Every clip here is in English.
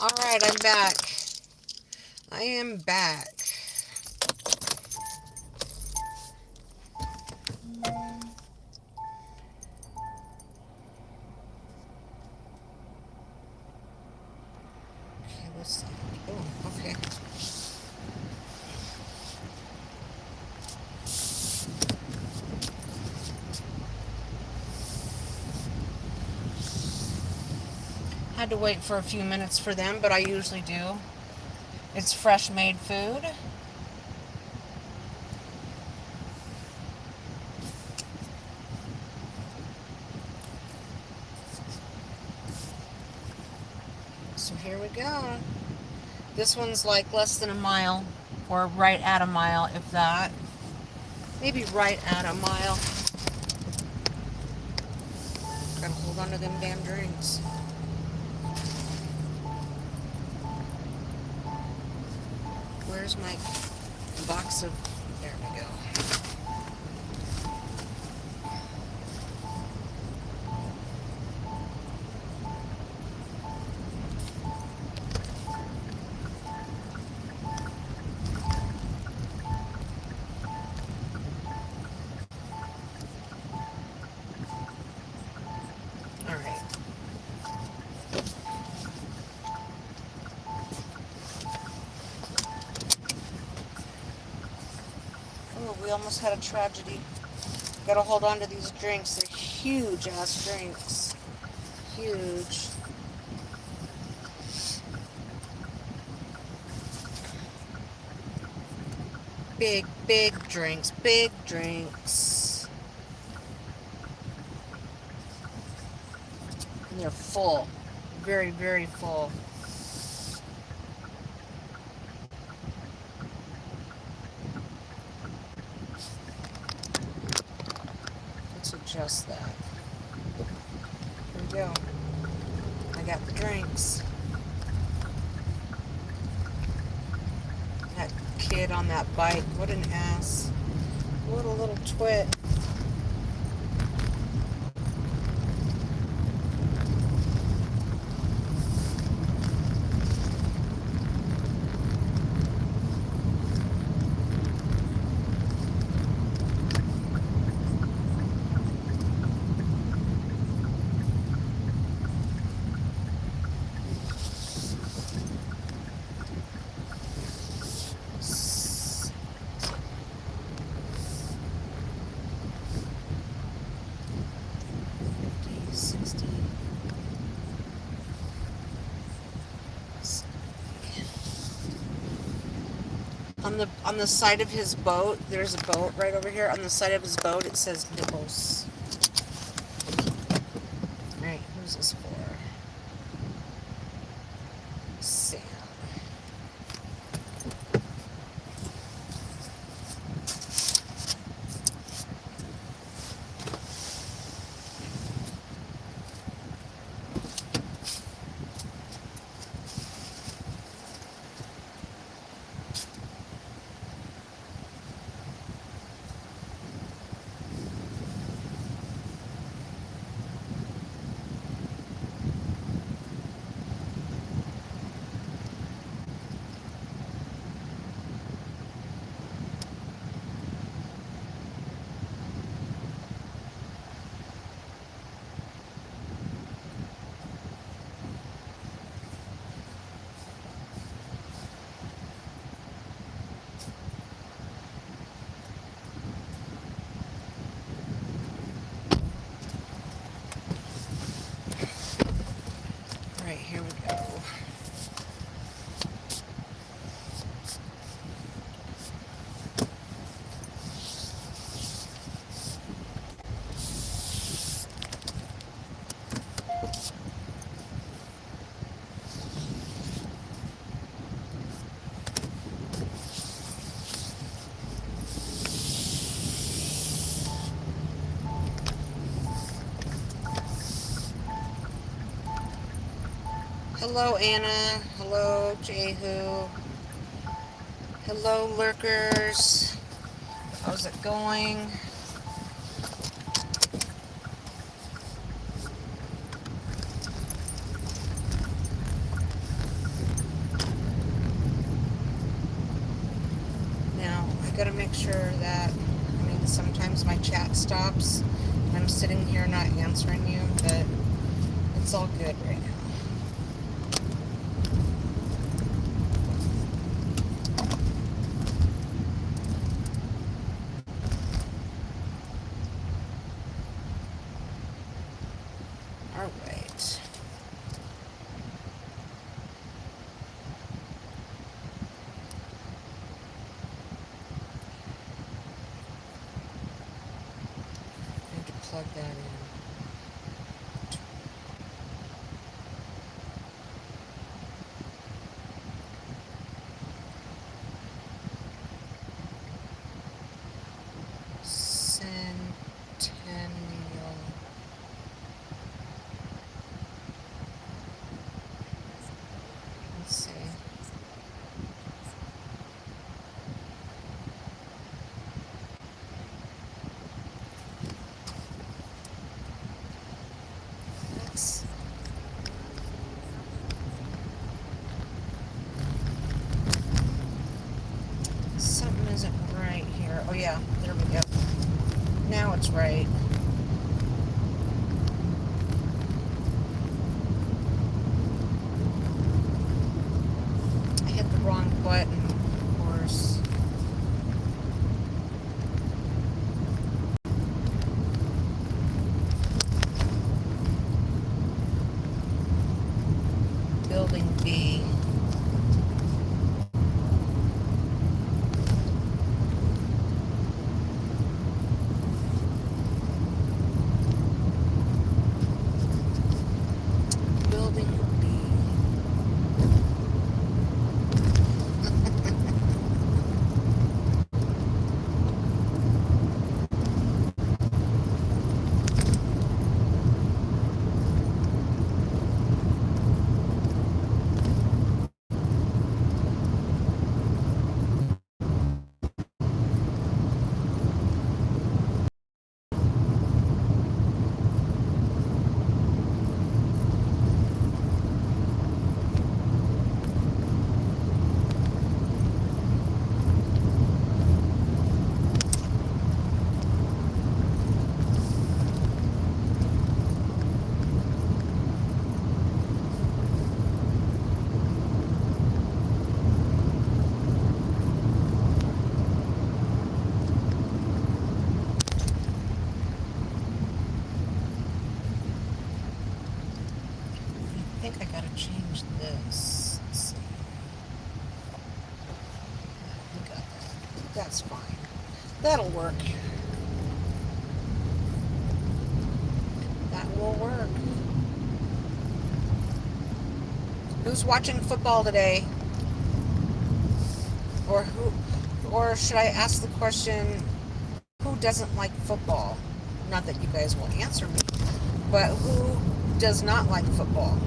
Alright, I'm back. I am back. Okay, let's see. Oh, okay. Had to wait for a few minutes for them, but I usually do. It's fresh made food. So here we go. This one's like less than a mile, or right at a mile, if that. Maybe right at a mile. Gotta hold on to them damn drinks. Where's my box of... There we go. Alright. Oh, we almost had a tragedy. Gotta hold on to these drinks. They're huge ass drinks. Huge. Big, big drinks. Big drinks. And they're full. Very, very full. Let's adjust that. Here we go. I got the drinks. That kid on that bike. What an ass. What a little twit. On the side of his boat, there's a boat right over here. On the side of his boat, it says nipples. Alright, who's this for? Sam. Alright, here we go. Hello, Anna. Hello, Jehu. Hello, lurkers. How's it going? gotta make sure that, I mean, sometimes my chat stops and I'm sitting here not answering you, but it's all good right now. All right. I need to plug that in. Centennial. Let's see. That's something isn't right here. Oh yeah, there we go. Now it's right. I hit the wrong button, of course. Building B. Building B. I think I gotta change this. Let's see. We got that. That's fine. That'll work. That will work. Who's watching football today? Or should I ask the question, who doesn't like football? Not that you guys will answer me, but who does not like football?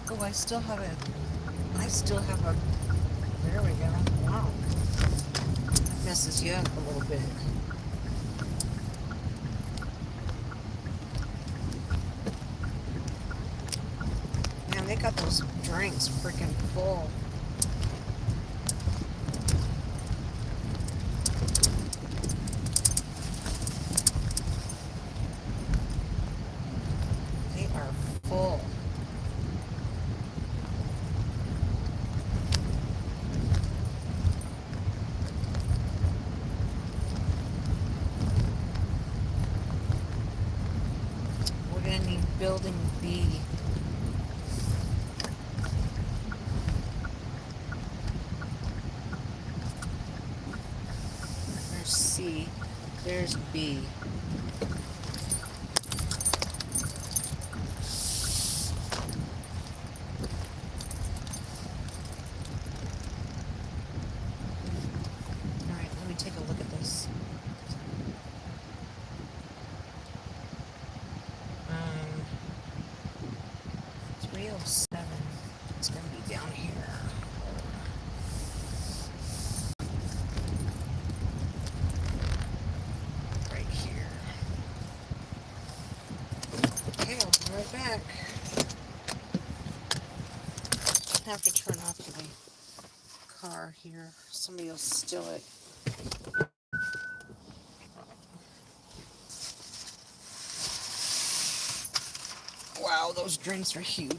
Oh, I still have a, there we go. Wow. That messes you up a little bit. Man, they got those drinks freaking full. They are full. We're gonna need building B. There's C. There's B. Alright, let me take a look at this. 207. It's going to be down here. Right here. Okay, I'll be right back. I have to turn off the car here. Somebody will steal it. Wow, those drinks are huge.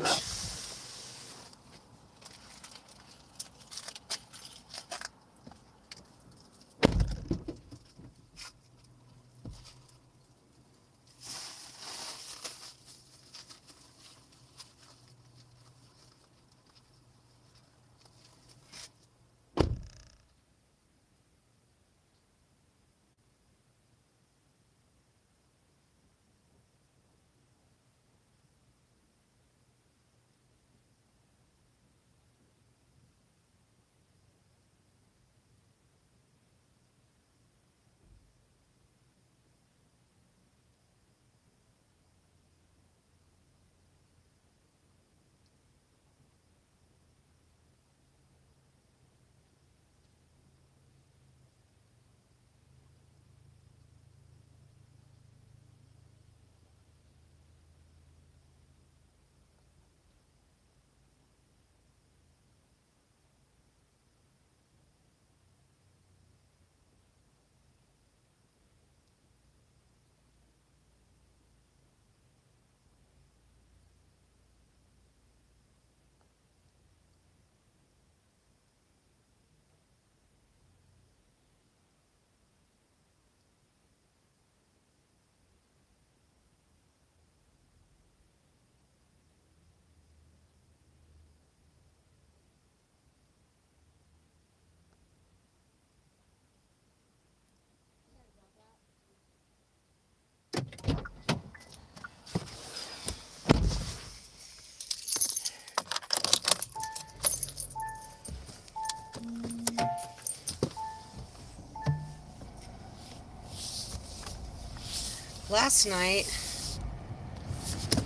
Last night,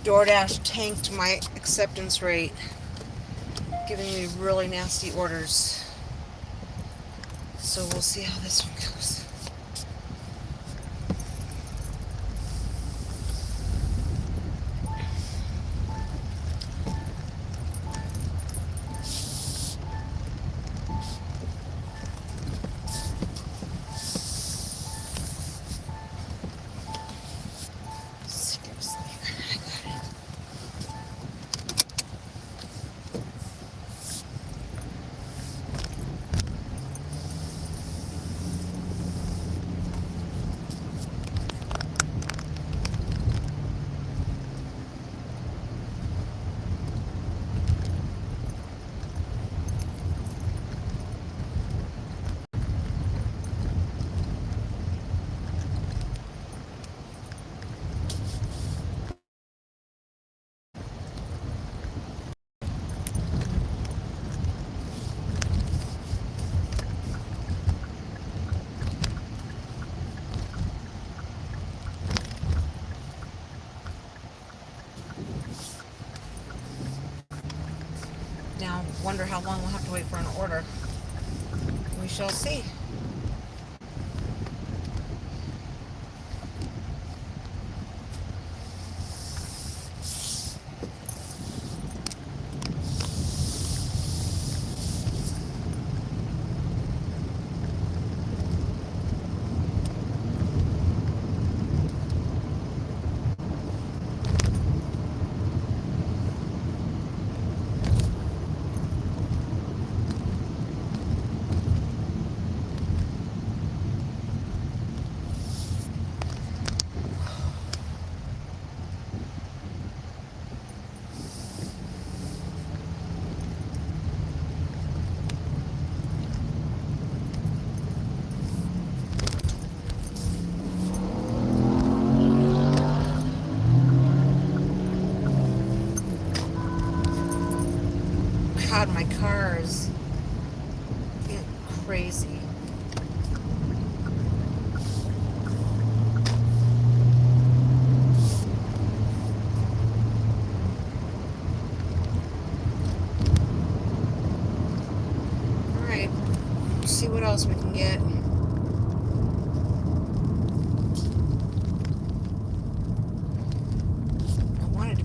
DoorDash tanked my acceptance rate, giving me really nasty orders. So we'll see how this one goes. Now, wonder how long we'll have to wait for an order. We shall see.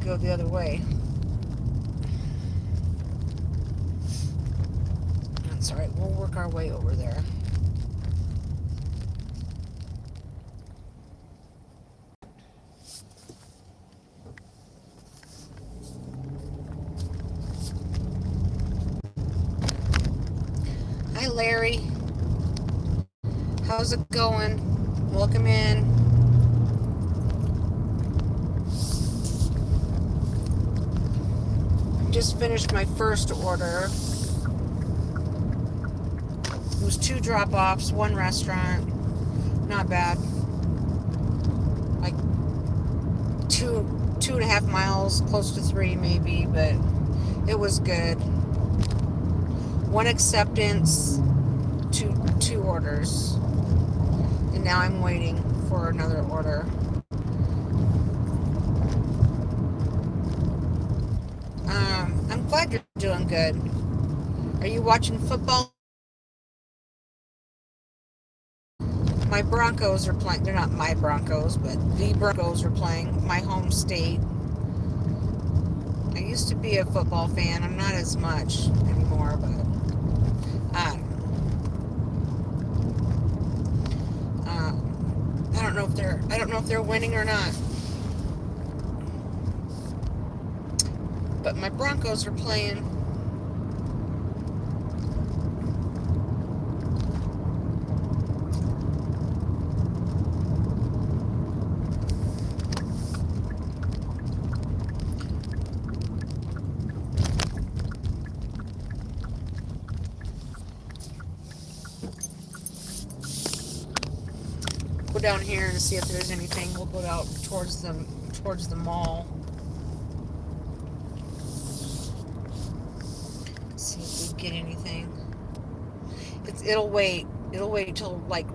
go the other way. That's alright, we'll work our way over there. Hi, Larry. How's it going? Welcome in. Just finished my first order. It was 2 drop-offs, 1 restaurant. Not bad. Like 2.5 miles, close to 3 maybe, but it was good. 1 acceptance, two orders. And now I'm waiting for another order. I'm glad you're doing good. Are you watching football? My Broncos are playing. They're not my Broncos, but the Broncos are playing. My home state. I used to be a football fan. I'm not as much anymore, but I don't know if they're winning or not. But my Broncos are playing. Go down here and see if there's anything. We'll go out towards the mall. See if we get anything. It'll wait. It'll wait till like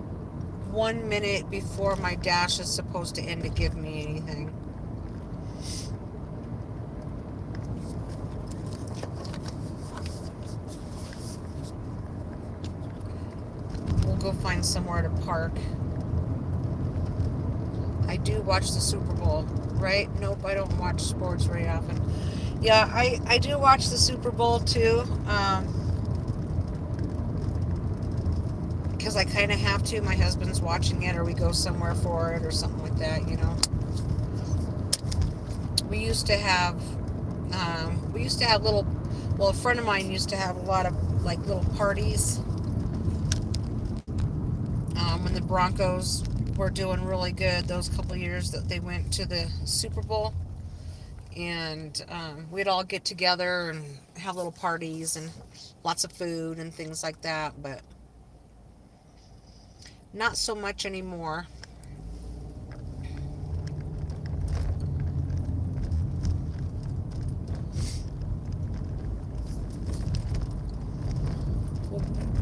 1 minute before my dash is supposed to end to give me anything. We'll go find somewhere to park. I do watch the Super Bowl, right? Nope, I don't watch sports very often. Yeah, I do watch the Super Bowl too, because I kind of have to. My husband's watching it, or we go somewhere for it, or something like that, you know. We used to have little, well, a friend of mine used to have a lot of like little parties when the Broncos were doing really good those couple years that they went to the Super Bowl. And we'd all get together and have little parties and lots of food and things like that, but not so much anymore.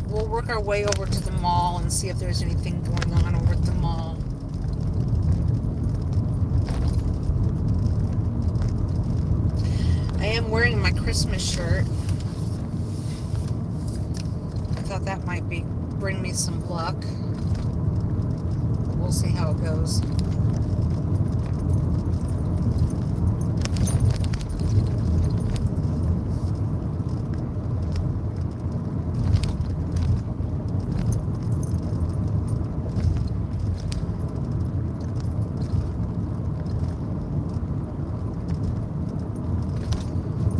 We'll work our way over to the mall and see if there's anything going on over at the mall. I am wearing my Christmas shirt. I thought that might bring me some luck. We'll see how it goes.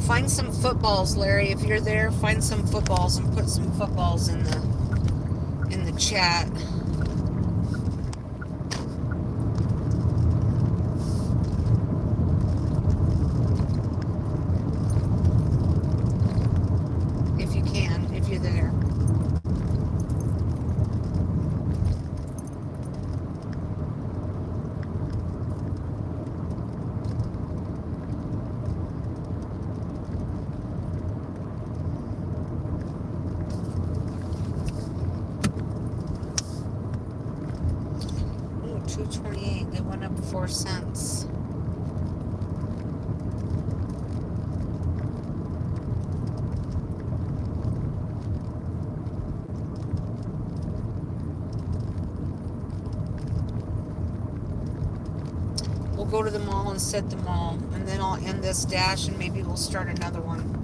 Find some footballs, Larry. If you're there, find some footballs and put some footballs in the chat. If you can, if you're there. $2.28. They went up 4 cents. We'll go to the mall and set the mall, and then I'll end this dash, and maybe we'll start another one.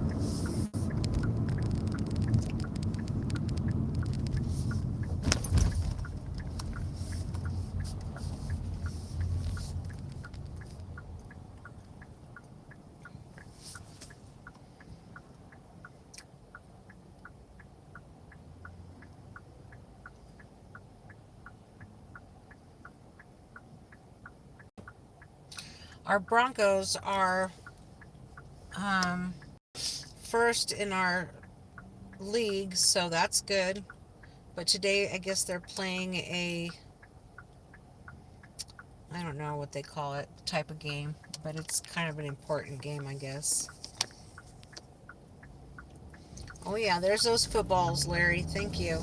Our Broncos are um, first in our league, so that's good. But today, I guess they're playing a, I don't know what they call it, type of game, but it's kind of an important game, I guess. Oh, yeah, there's those footballs, Larry. Thank you.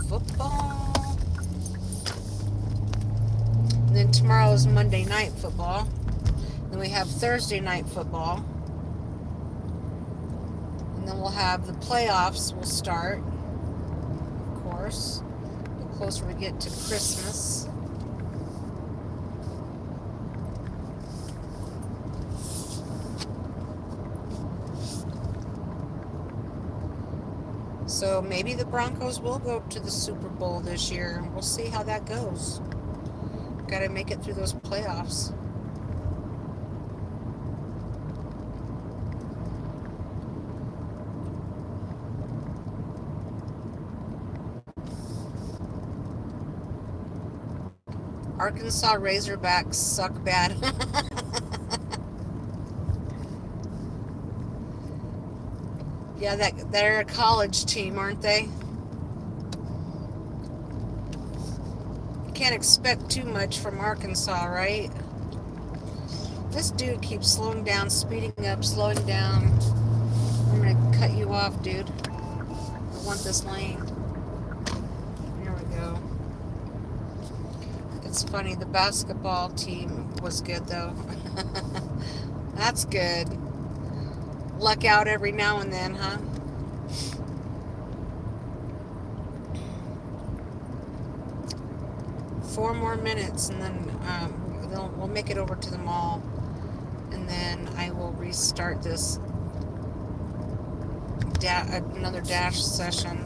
Football. And then tomorrow is Monday night football. Then we have Thursday night football. And then we'll have the playoffs will start, of course, the closer we get to Christmas. So maybe the Broncos will go to the Super Bowl this year. We'll see how that goes. Got to make it through those playoffs. Arkansas Razorbacks suck bad. Yeah, they're a college team, aren't they? Can't expect too much from Arkansas, right? This dude keeps slowing down, speeding up, slowing down. I'm gonna cut you off, dude. I want this lane. Here we go. It's funny, the basketball team was good though. That's good. Luck out every now and then, huh? 4 more minutes, and then we'll make it over to the mall, and then I will restart this another dash session.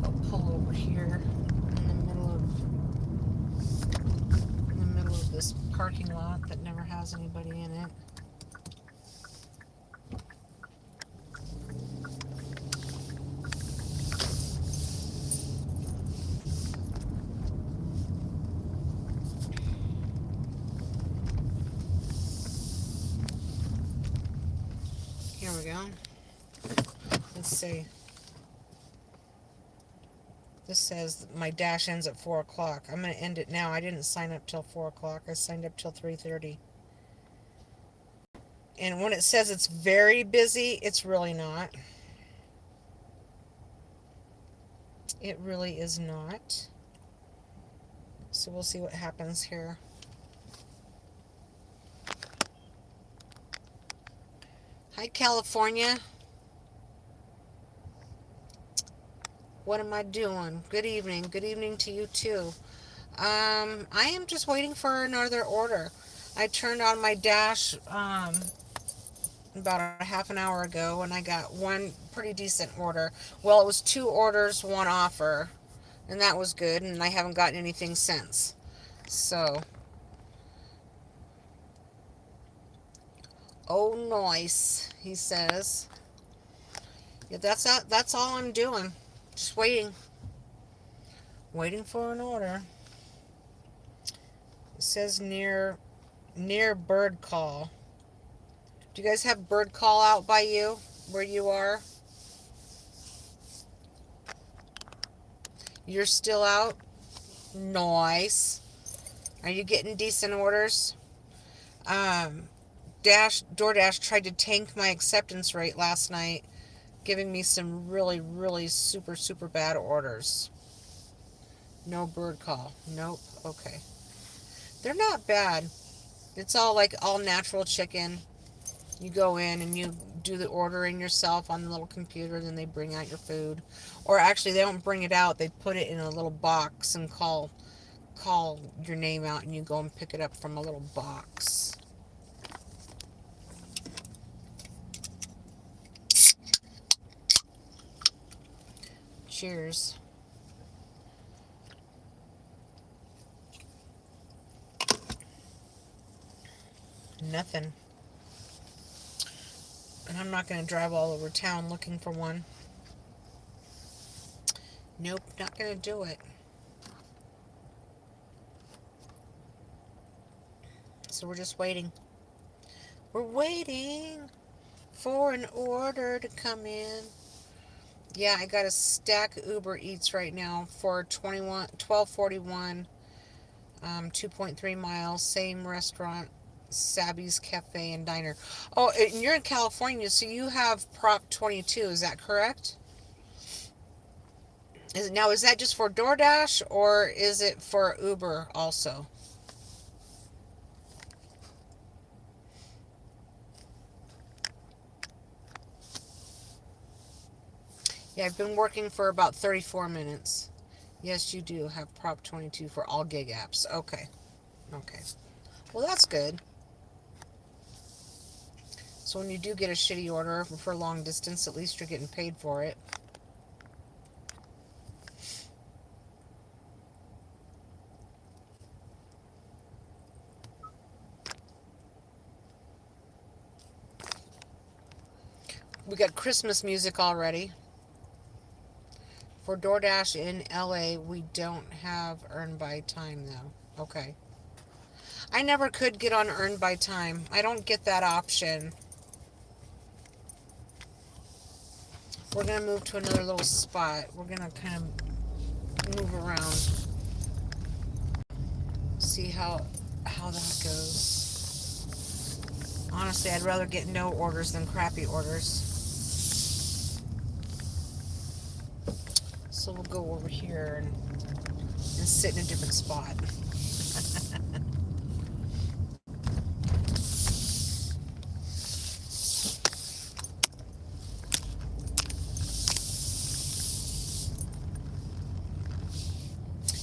I'll pull over here in the middle of this parking lot that never has anybody in it. Here we go. Let's see. This says my dash ends at 4 o'clock. I'm going to end it now. I didn't sign up till 4 o'clock. I signed up till 3:30. And when it says it's very busy, it's really not. It really is not. So we'll see what happens here. Hi, California. What am I doing? Good evening. Good evening to you too. I am just waiting for another order. I turned on my dash about a half an hour ago, and I got one pretty decent order. Well, it was 2 orders, 1 offer, and that was good, and I haven't gotten anything since. So, oh, nice, he says. Yeah, that's all I'm doing. Just waiting for an order. It says near bird call. Do you guys have bird call out by you where you are? You're still out? Nice. Are you getting decent orders? Um, DoorDash tried to tank my acceptance rate last night, giving me some really, really super, super bad orders. No bird call. Nope. Okay. They're not bad. It's all like all natural chicken. You go in and you do the ordering yourself on the little computer, then they bring out your food. Or actually they don't bring it out, they put it in a little box and call your name out and you go and pick it up from a little box. Cheers. Nothing. And I'm not going to drive all over town looking for one. Nope, not going to do it. So we're just waiting. We're waiting for an order to come in. Yeah, I got a stack of Uber Eats right now for 1241, 2.3 miles, same restaurant, Sabby's Cafe and Diner. Oh, and you're in California, so you have Prop 22, is that correct? Is that just for DoorDash or is it for Uber also? Yeah, I've been working for about 34 minutes. Yes, you do have Prop 22 for all gig apps. Okay. Okay. Well, that's good. So when you do get a shitty order for long distance, at least you're getting paid for it. We got Christmas music already. For DoorDash in LA, we don't have Earn by Time though. Okay. I never could get on Earn by Time. I don't get that option. We're going to move to another little spot. We're going to kind of move around. See how that goes. Honestly, I'd rather get no orders than crappy orders. So we'll go over here and sit in a different spot.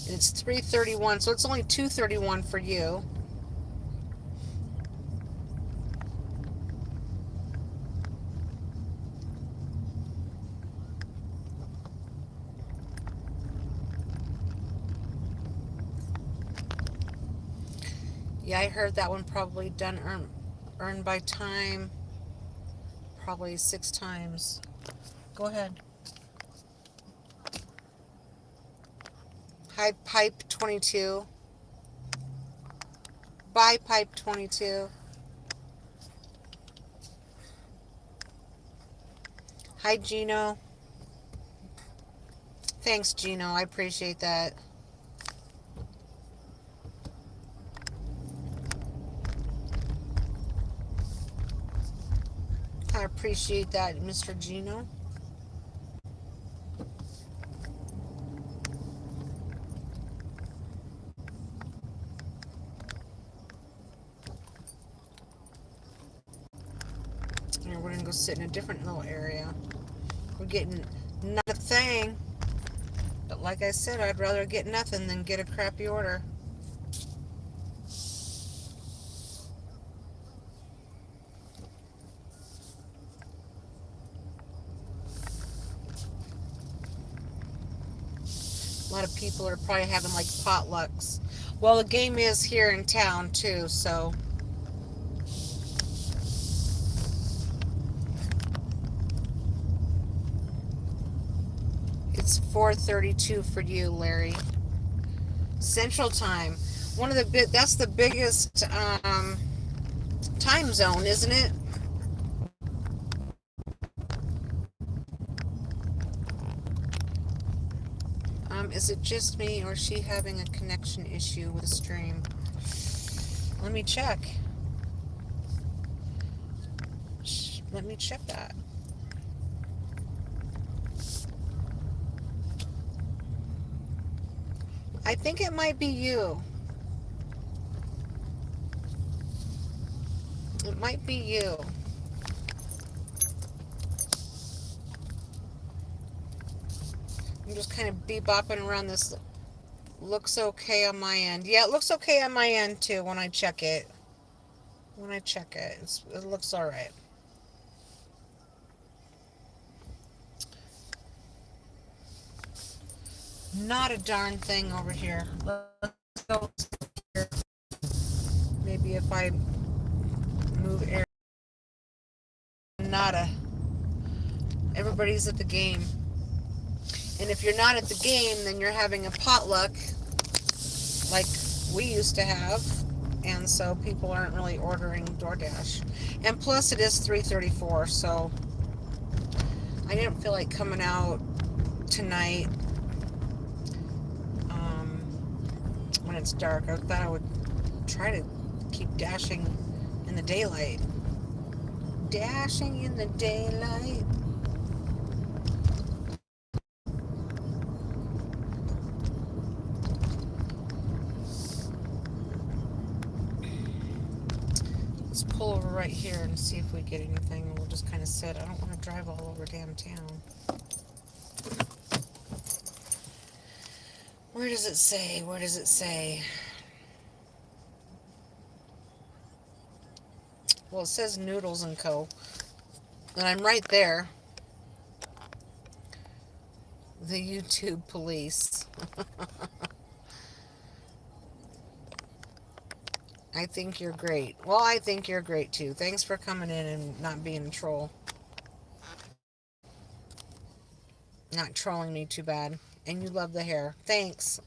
And it's 3:31, so it's only 2:31 for you. Yeah, I heard that one probably done earned by time probably 6 times. Go ahead. Hi, Pipe 22. Bye, Pipe 22. Hi, Gino. Thanks, Gino. I appreciate that. I appreciate that, Mr. Gino. And we're going to go sit in a different little area. We're getting not a thing. But like I said, I'd rather get nothing than get a crappy order. A lot of people are probably having like potlucks. Well, the game is here in town too, so it's 4:32 for you, Larry. Central Time. That's the biggest time zone, isn't it? Is it just me or is she having a connection issue with the stream? Let me check. Let me check that. I think it might be you. It might be you. I'm just kind of bebopping around this. Looks okay on my end. Yeah, it looks okay on my end too when I check it. When I check it, it looks alright. Not a darn thing over here. Let's go here. Maybe if I move air. Nada. Everybody's at the game. And if you're not at the game, then you're having a potluck like we used to have. And so people aren't really ordering DoorDash. And plus it is 3:34, so I didn't feel like coming out tonight when it's dark. I thought I would try to keep dashing in the daylight. Dashing in the daylight. Let's pull over right here and see if we get anything. We'll just kind of sit. I don't want to drive all over damn town. Where does it say? Where does it say? Well, it says Noodles and Co. And I'm right there. The YouTube police. I think you're great. Well, I think you're great too. Thanks for coming in and not being a troll. Not trolling me too bad. And you love the hair. Thanks.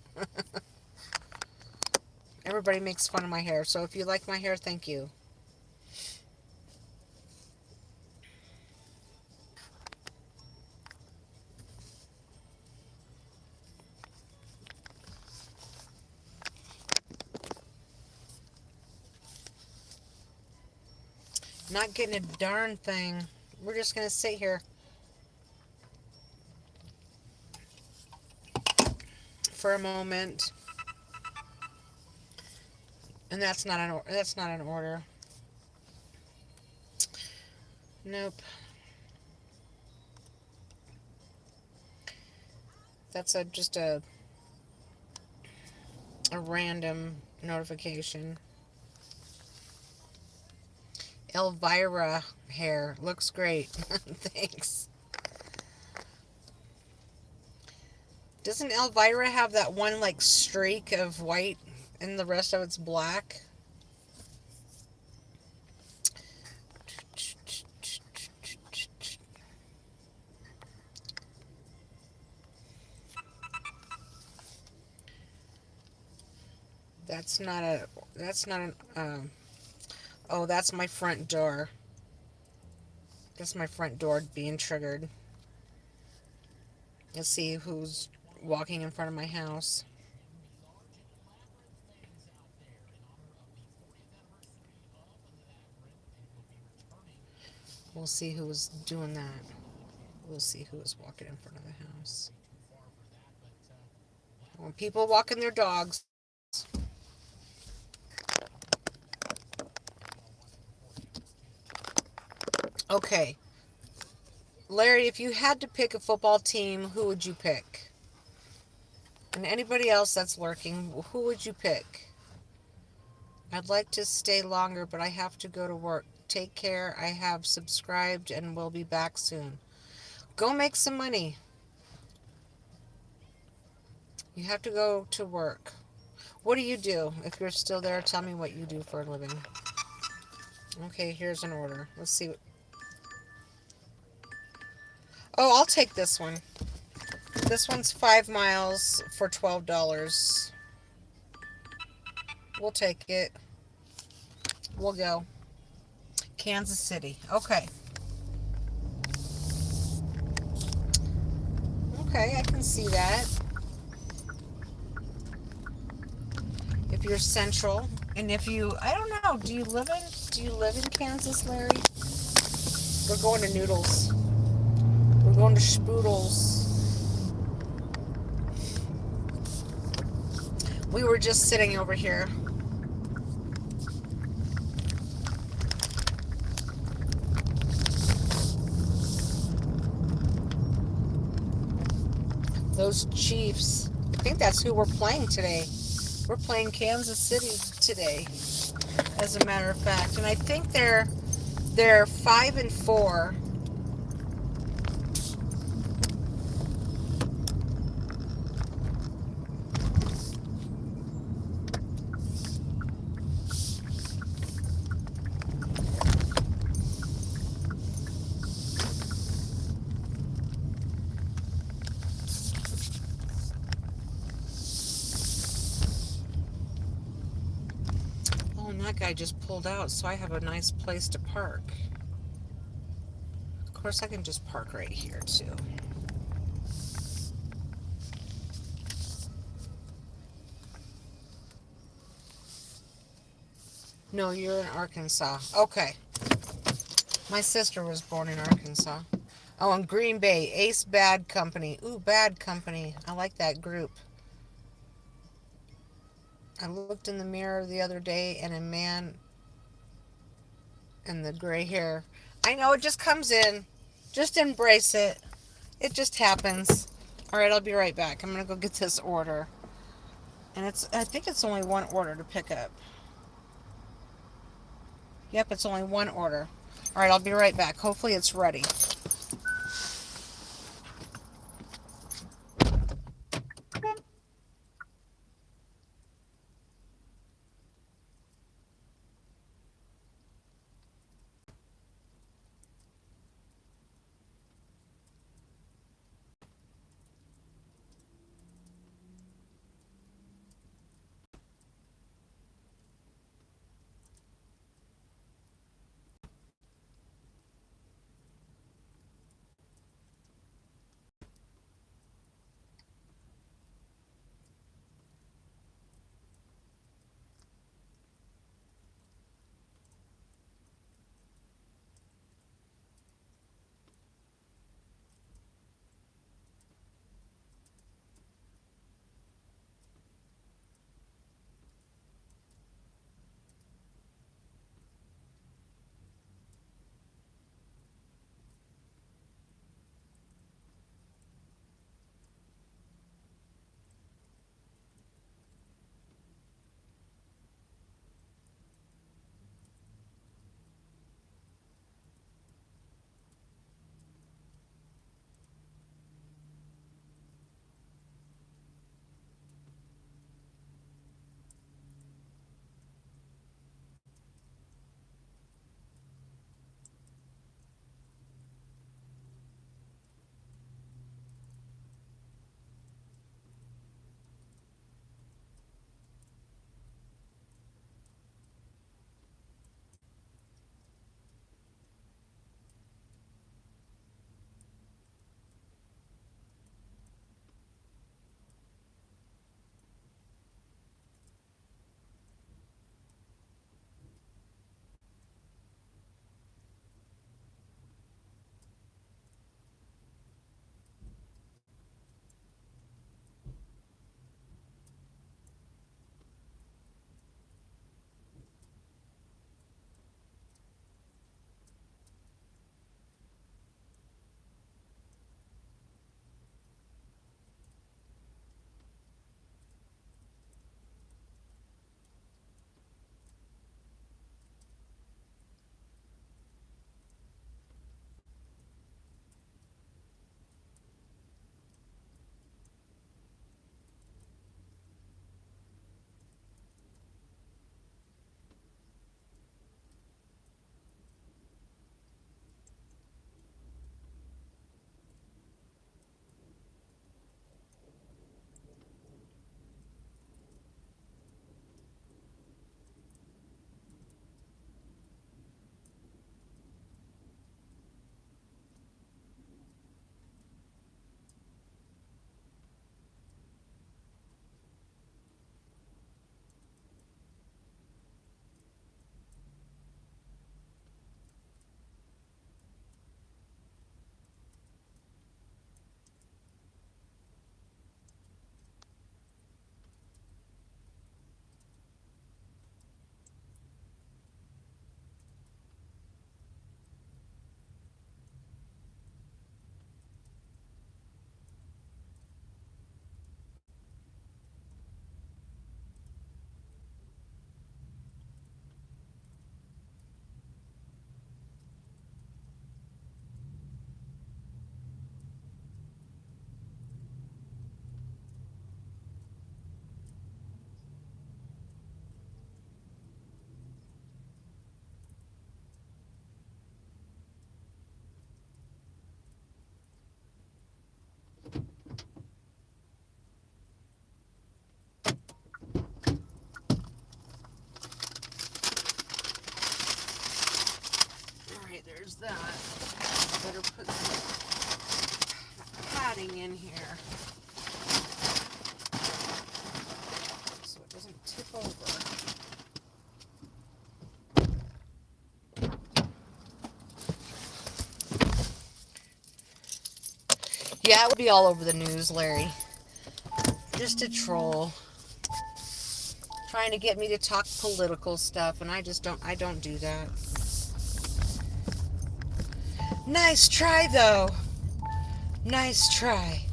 Everybody makes fun of my hair. So if you like my hair, thank you. Not getting a darn thing. We're just going to sit here for a moment. And that's not an order. Nope. That's just a random notification. Elvira hair looks great. Thanks. Doesn't Elvira have that one like streak of white and the rest of it's black? That's not a. That's not an. Oh, that's my front door. That's my front door being triggered. Let's see who's walking in front of my house. We'll see who was doing that. We'll see who was walking in front of the house. When people walking their dogs. Okay. Larry, if you had to pick a football team, who would you pick? And anybody else that's lurking, who would you pick? I'd like to stay longer, but I have to go to work. Take care. I have subscribed and will be back soon. Go make some money. You have to go to work. What do you do? If you're still there, tell me what you do for a living. Okay, here's an order. Let's see. Oh, I'll take this one. This one's 5 miles for $12. We'll take it. We'll go. Kansas City. Okay. Okay, I can see that. If you're central, and if you, I don't know, do you live in Kansas, Larry? We're going to Noodles. We're going to Spoodles. We were just sitting over here. those Chiefs. I think that's who we're playing today. We're playing Kansas City today, as a matter of fact, and I think they're 5-4. Oh, and that guy just pulled out, so I have a nice place to park. Of course, I can just park right here too. No, you're in Arkansas. Okay. My sister was born in Arkansas. Oh, and Green Bay, Ace Bad Company. Ooh, Bad Company. I like that group. I looked in the mirror the other day and a man and the gray hair. I know it just comes in. Just embrace it. It just happens. All right, I'll be right back. I'm going to go get this order. And I think it's only one order to pick up. Yep, it's only one order. All right, I'll be right back. Hopefully it's ready. Yeah, it would be all over the news, Larry. Just a troll. Trying to get me to talk political stuff, and I don't do that. Nice try, though. Nice try.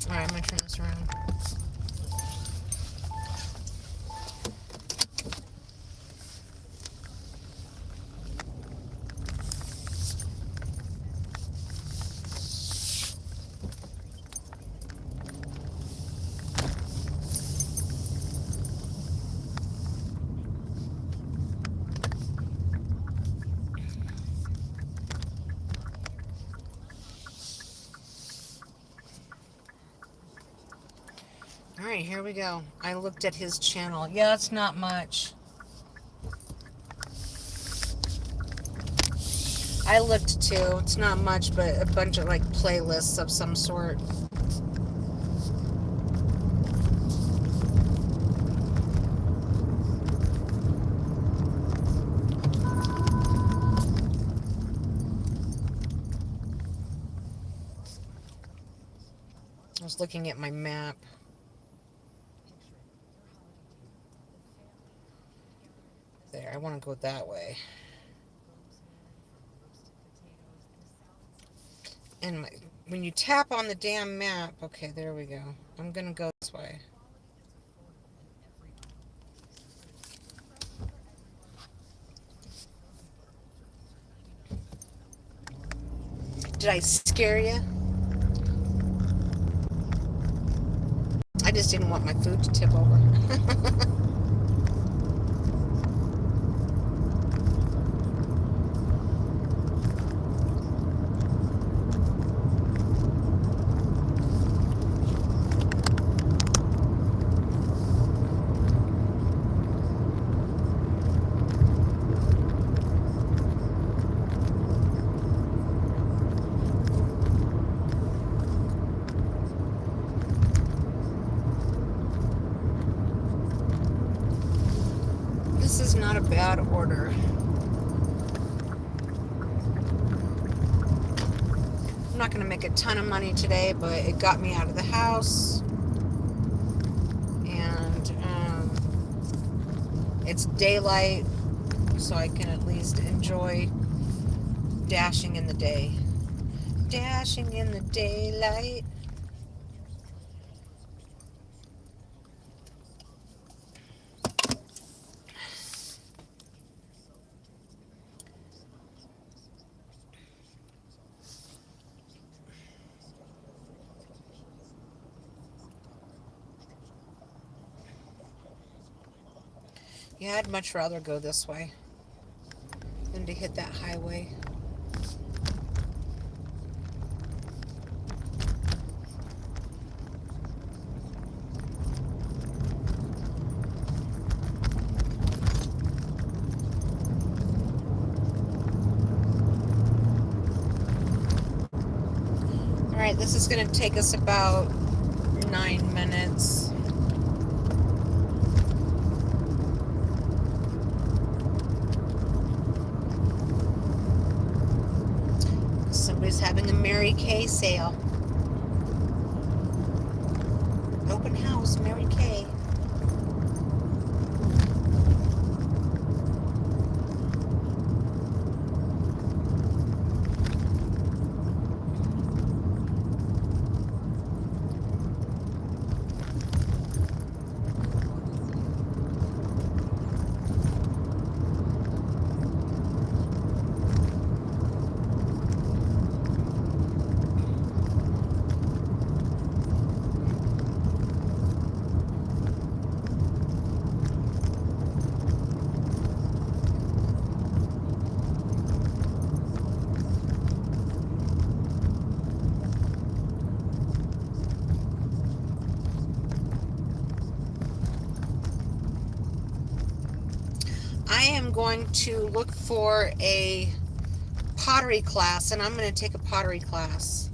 Alright, I'm gonna turn this around. Alright, here we go. I looked at his channel. Yeah, it's not much. I looked too. It's not much, but a bunch of like playlists of some sort. I was looking at my map. There, I want to go that way. And when you tap on the damn map, okay, there we go. I'm gonna go this way. Did I scare you? I just didn't want my food to tip over. This is not a bad order. I'm not going to make a ton of money today, but it got me out of the house. And it's daylight, so I can at least enjoy dashing in the day. Dashing in the daylight. Yeah, I'd much rather go this way than to hit that highway. Alright, this is going to take us about 9 minutes. Somebody's having a Mary Kay sale. Open house, Mary Kay. I am going to look for a pottery class, and I'm going to take a pottery class.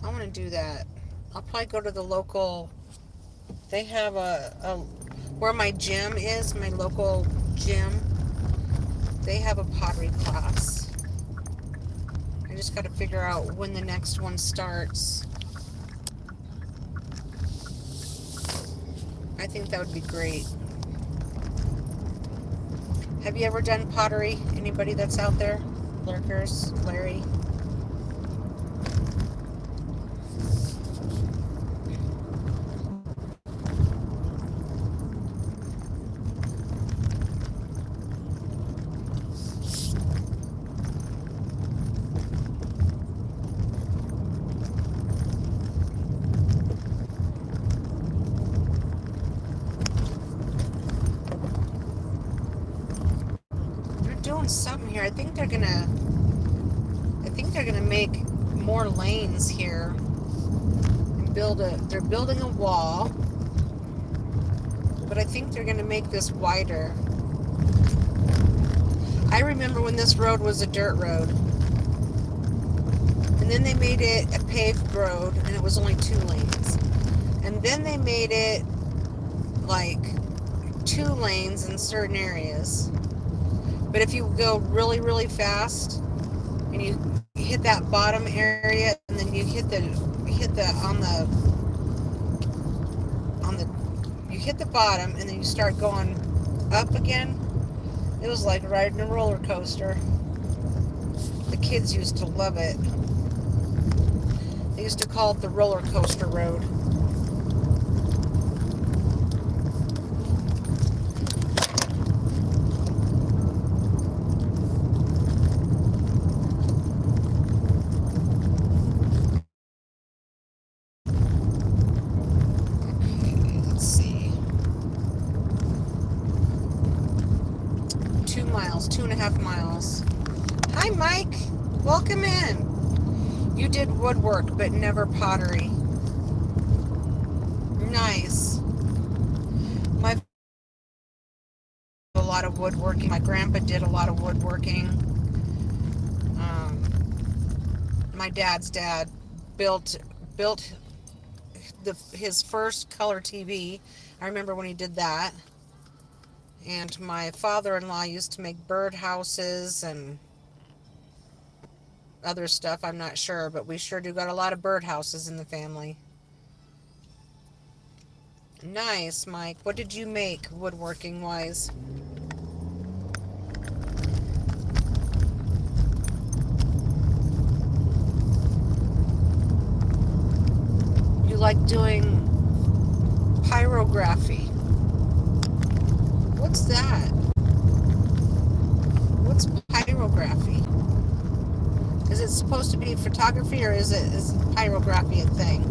I want to do that. I'll probably go to the local. They have where my gym is, my local gym. They have a pottery class. just got to figure out when the next one starts. I think that would be great. Have you ever done pottery? Anybody that's out there? Lurkers? Larry? They're doing something here. I think they're gonna make more lanes here and they're building a wall, but I think they're gonna make this wider. I remember when this road was a dirt road, and then they made it a paved road, and it was only 2 lanes, and then they made it like 2 lanes in certain areas. But if you go really, really fast and you hit that bottom area, and then you hit the you hit the bottom, and then you start going up again, it was like riding a roller coaster. The kids used to love it. They used to call it the roller coaster road. Let's see. 2 miles, 2.5 miles. Hi, Mike. Welcome in. You did woodwork, but never pottery. Nice. My a lot of woodworking. My grandpa did a lot of woodworking. My dad's dad built his first color TV. I remember when he did that. And my father-in-law used to make bird houses and other stuff. I'm not sure, but we sure do got a lot of bird houses in the family. Nice, Mike. What did you make woodworking wise? You like doing pyrography. What's that? What's pyrography? Is it supposed to be photography, or is pyrography a thing?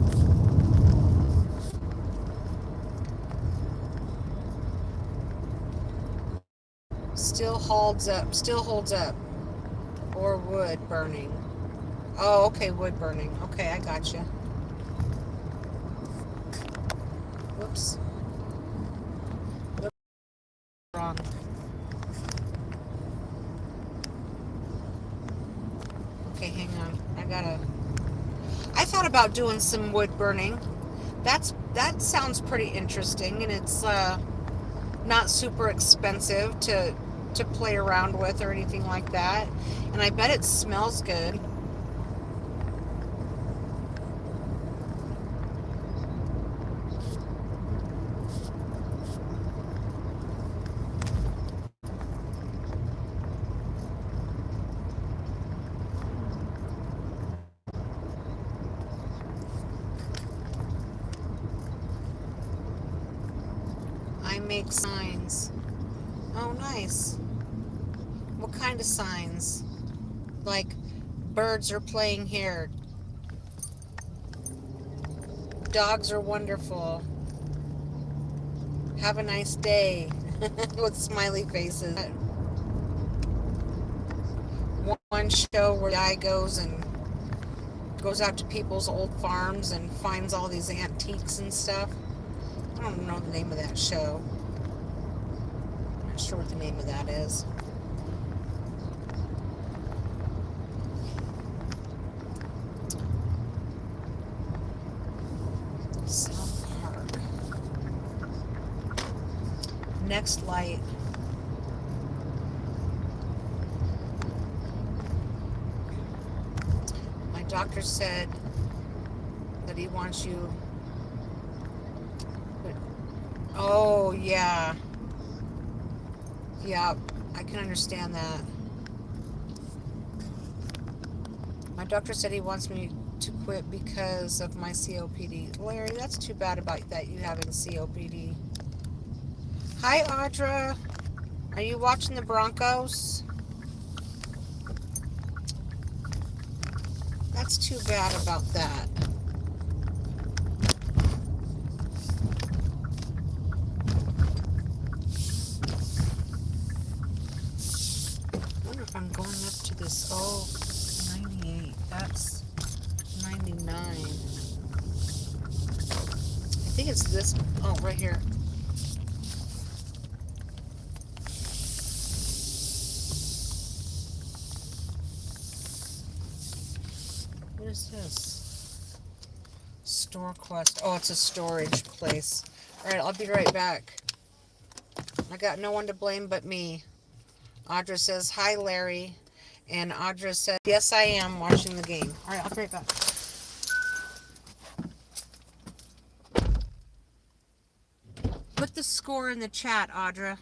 Still holds up. Still holds up. Or wood burning. Oh, okay, wood burning. Okay, I gotcha. Whoops. Whoops. Wrong. Okay, hang on. I thought about doing some wood burning. That sounds pretty interesting, and it's not super expensive to play around with or anything like that. And I bet it smells good. I make signs. Oh, nice. What kind of signs? Like, birds are playing here. Dogs are wonderful. Have a nice day. With smiley faces. One show where the guy goes out to people's old farms and finds all these antiques and stuff. I don't know the name of that show. I'm not sure what the name of that is. South Park. Next light. doctor said that he wants you. Oh, yeah. Yeah, I can understand that. My doctor said he wants me to quit because of my COPD. Larry, that's too bad about that you having COPD. Hi, Audra. Are you watching the Broncos? That's too bad about that. I wonder if I'm going up to this. Oh, 98. That's 99. I think it's this. Oh, right here. What is this? Store Quest. Oh, it's a storage place. Alright, I'll be right back. I got no one to blame but me. Audra says, hi, Larry. And Audra says, yes, I am watching the game. Alright, I'll be right back. Put the score in the chat, Audra.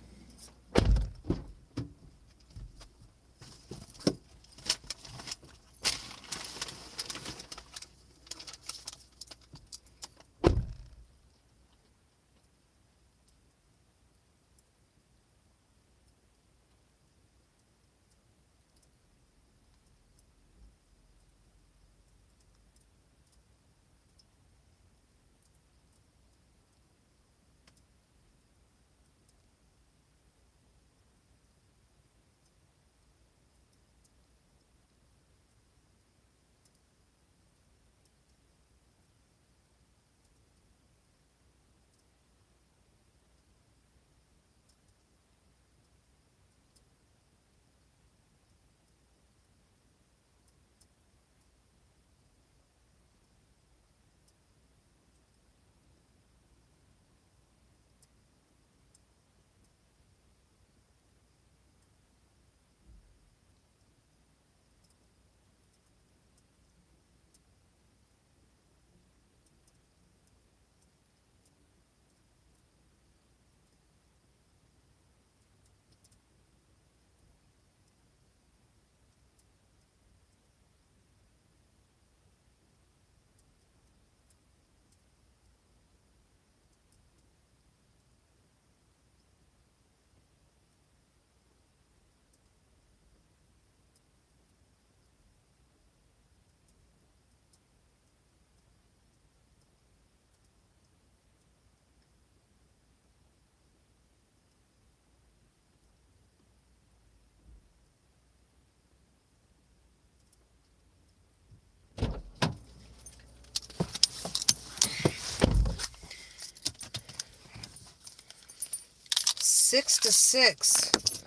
6-6.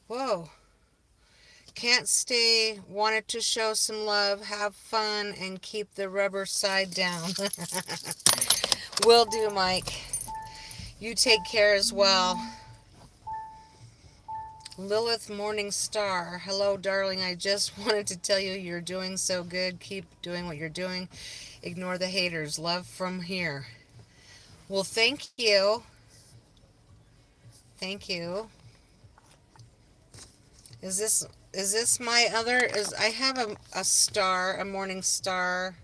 Whoa. Can't stay. Wanted to show some love, have fun, and keep the rubber side down. Will do, Mike. You take care as well. Lilith Morning Star. Hello, darling. I just wanted to tell you you're doing so good. Keep doing what you're doing. Ignore the haters. Love from here. Well, thank you. Thank you. Is this my other is I have a star, a morning star.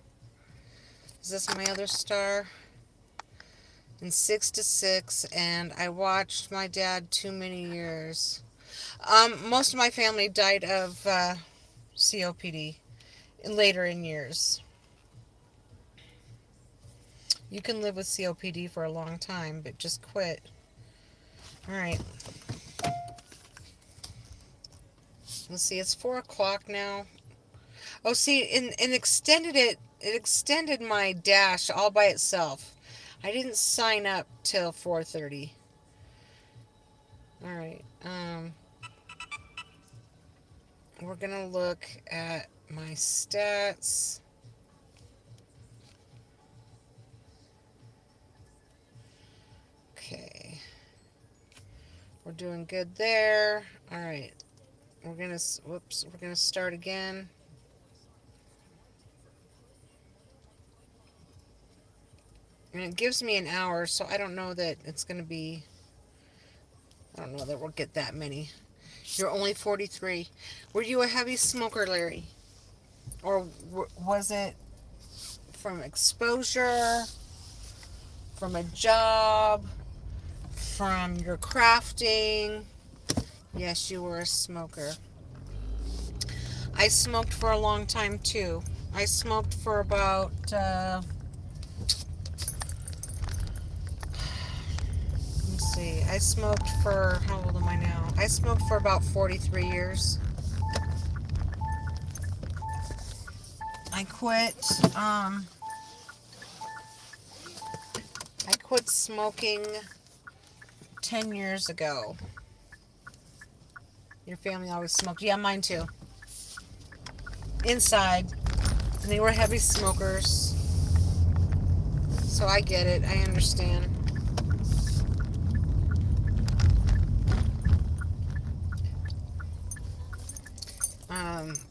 Is this my other star? And 6-6, and I watched my dad too many years. Most of my family died of COPD later in years. You can live with COPD for a long time, but just quit. All right. Let's see. It's 4 o'clock now. Oh, see, and extended it. It extended my dash all by itself. I didn't sign up till 4:30. All right. We're gonna look at my stats. Okay. We're doing good there. All right. We're gonna start again. And it gives me an hour, so I don't know that it's going to be, I don't know that we'll get that many. You're only 43. Were you a heavy smoker, Larry? Or was it from exposure, from a job, from your crafting? Yes, you were a smoker. I smoked for a long time too. I smoked for about, let's see, I smoked for, how old am I now? I smoked for about 43 years. I quit, um, I quit smoking 10 years ago. Your family always smoked. Yeah, mine too. Inside. And they were heavy smokers. So I get it. I understand.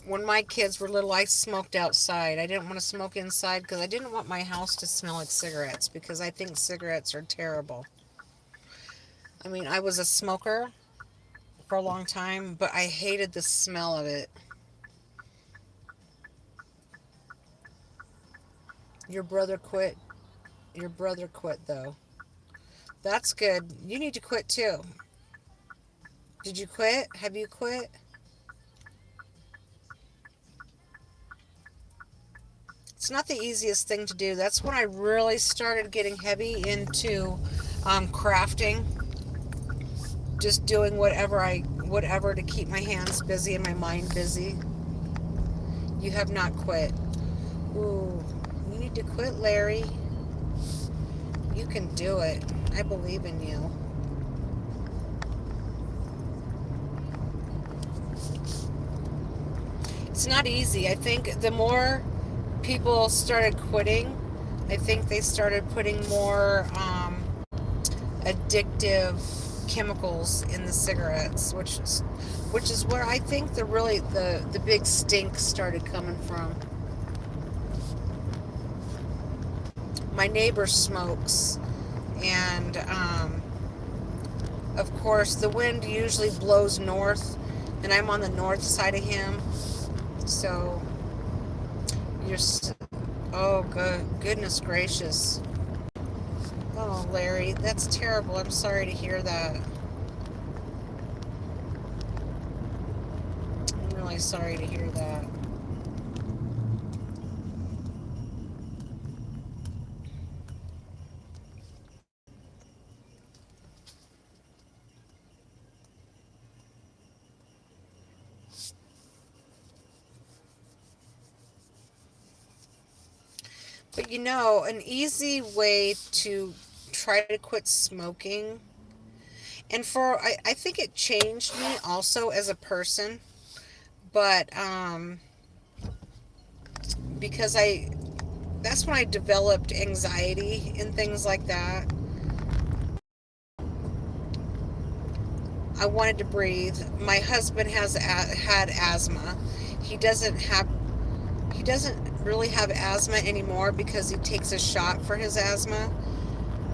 When my kids were little, I smoked outside. I didn't want to smoke inside because I didn't want my house to smell like cigarettes because I think cigarettes are terrible. I mean, I was a smoker for a long time, but I hated the smell of it. Your brother quit. Your brother quit, though. That's good. You need to quit too. Did you quit? Have you quit? It's not the easiest thing to do. That's when I really started getting heavy into crafting, just doing whatever to keep my hands busy and my mind busy. You have not quit. Ooh, you need to quit, Larry. You can do it. I believe in you. It's not easy. I think the more people started quitting, I think they started putting more addictive chemicals in the cigarettes, which is where I think the big stink started coming from. My neighbor smokes, and of course the wind usually blows north, and I'm on the north side of him, so you're. Oh, goodness gracious. Oh, Larry, that's terrible. I'm sorry to hear that. I'm really sorry to hear that. But an easy way to try to quit smoking, and I think it changed me also as a person, but because that's when I developed anxiety and things like that. I wanted to breathe. My husband had asthma. He doesn't have he doesn't really have asthma anymore because he takes a shot for his asthma.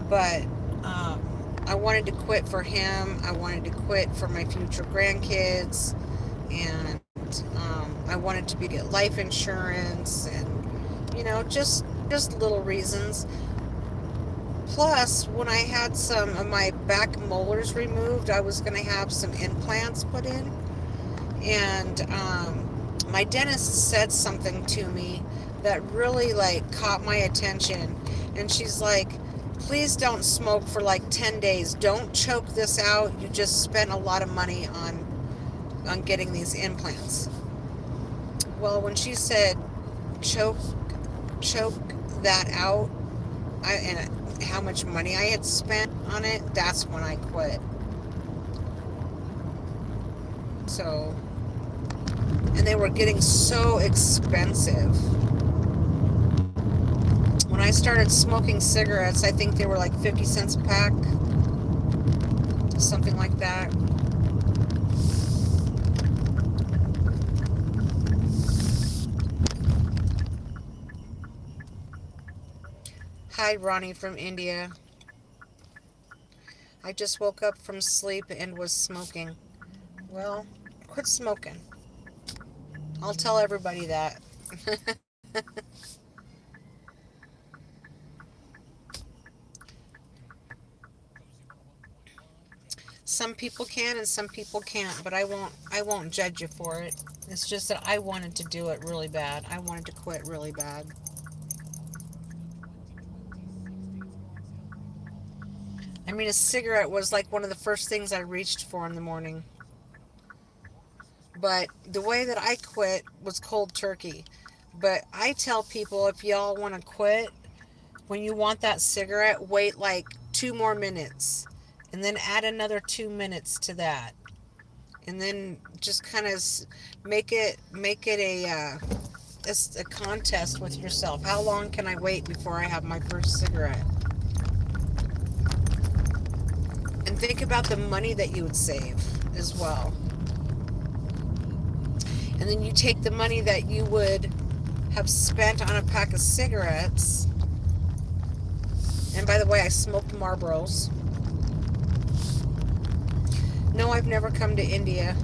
But um, I wanted to quit for him. I wanted to quit for my future grandkids, and I wanted to get life insurance, and just little reasons. Plus, when I had some of my back molars removed, I was going to have some implants put in. And my dentist said something to me that really like caught my attention. And she's like, please don't smoke for like 10 days. Don't choke this out. You just spent a lot of money on getting these implants. Well, when she said choke choke that out, and how much money I had spent on it, that's when I quit. So, and they were getting so expensive. When I started smoking cigarettes, I think they were like 50 cents a pack, something like that. Hi, Ronnie from India. I just woke up from sleep and was smoking. Well, quit smoking. I'll tell everybody that. Some people can and some people can't, but I won't judge you for it. It's just that I wanted to do it really bad. I wanted to quit really bad. I mean, a cigarette was like one of the first things I reached for in the morning. But the way that I quit was cold turkey. But I tell people, if y'all want to quit, when you want that cigarette, wait like 2 more minutes and then add another 2 minutes to that. And then just kind of make it a contest with yourself. How long can I wait before I have my first cigarette? And think about the money that you would save as well. And then you take the money that you would have spent on a pack of cigarettes. And by the way, I smoked Marlboros. No, I've never come to India.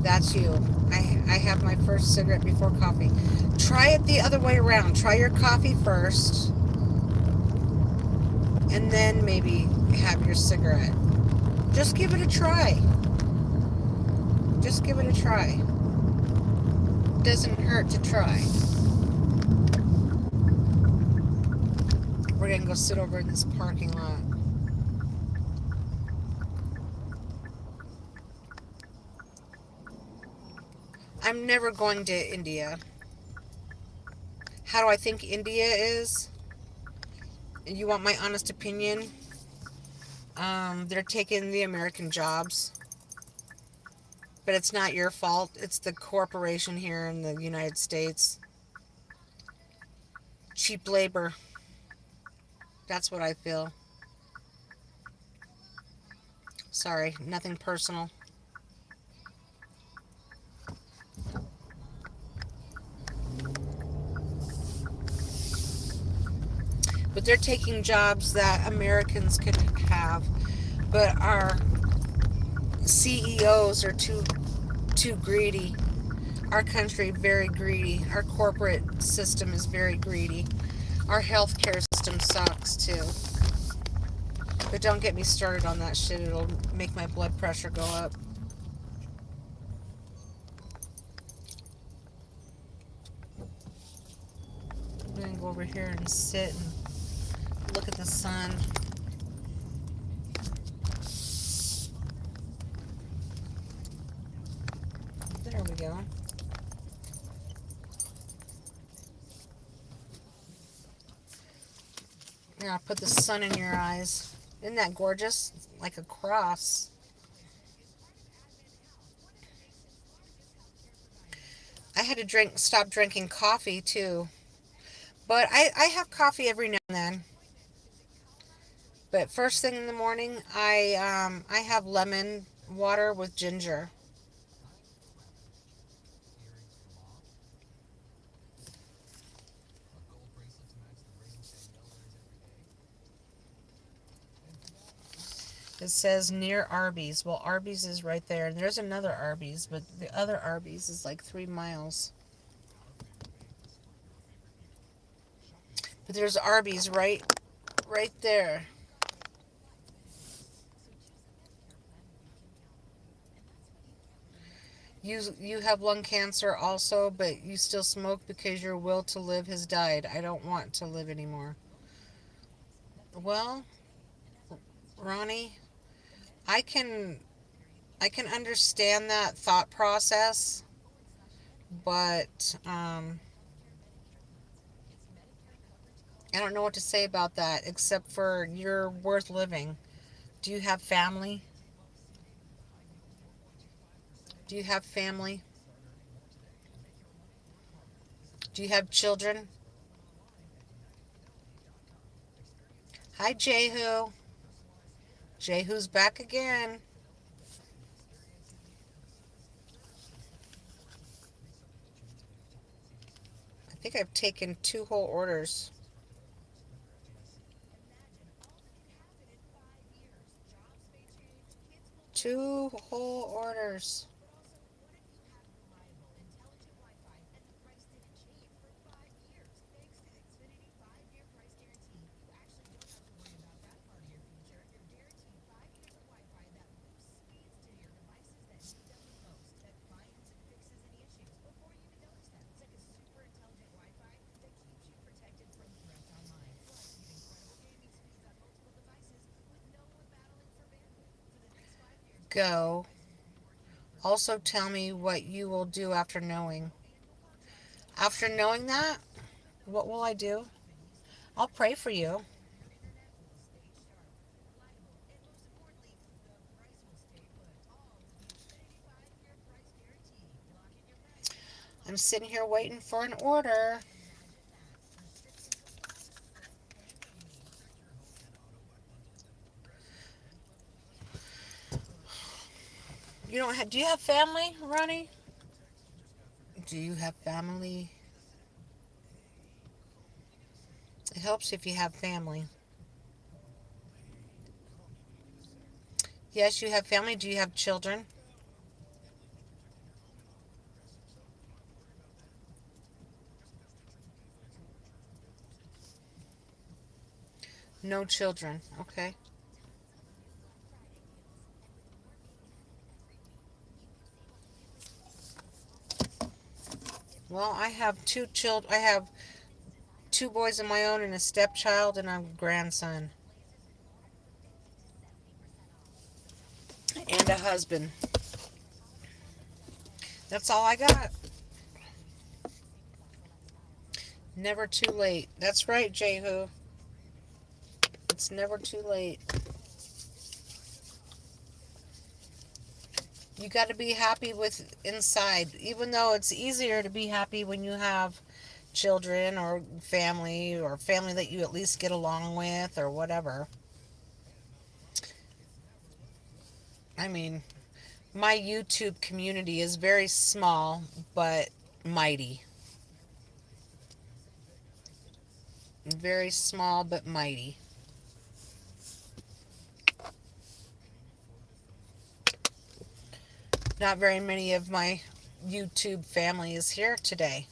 That's you. I have my first cigarette before coffee. Try it the other way around. Try your coffee first, and then maybe have your cigarette. Just give it a try. Just give it a try. It doesn't hurt to try. We're gonna go sit over in this parking lot. I'm never going to India. How do I think India is? You want my honest opinion? They're taking the American jobs, but it's not your fault. It's the corporation here in the United States. Cheap labor. That's what I feel. Sorry, nothing personal. But they're taking jobs that Americans could have, but our CEOs are too greedy. Our country very greedy. Our corporate system is very greedy. Our healthcare system sucks too. But don't get me started on that shit. It'll make my blood pressure go up. I'm gonna go over here and sit and look at the sun. There we go. Now put the sun in your eyes. Isn't that gorgeous? Like a cross. I had to stop drinking coffee too. But I have coffee every now and then. But first thing in the morning, I have lemon water with ginger. It says near Arby's. Well, Arby's is right there, and there's another Arby's, but the other Arby's is like 3 miles. But there's Arby's right there. You have lung cancer also, but you still smoke because your will to live has died. I don't want to live anymore. Well, Ronnie, I can I can understand that thought process, but I don't know what to say about that except for you're worth living. Do you have family? Do you have family? Do you have children? Hi, Jehu. Jehu's back again. I think I've taken two whole orders. Two whole orders. Go. Also, tell me what you will do after knowing. After knowing that, what will I do? I'll pray for you. I'm sitting here waiting for an order. You don't have, do you have family, Ronnie? Do you have family? It helps if you have family. Yes, you have family. Do you have children? No children. Okay. Well, I have two children. I have two boys of my own and a stepchild and a grandson and a husband. That's all I got. Never too late. That's right, Jehu. It's never too late. You got to be happy with inside, even though it's easier to be happy when you have children or family that you at least get along with or whatever. I mean, my YouTube community is very small but mighty. Very small but mighty. Not very many of my YouTube family is here today.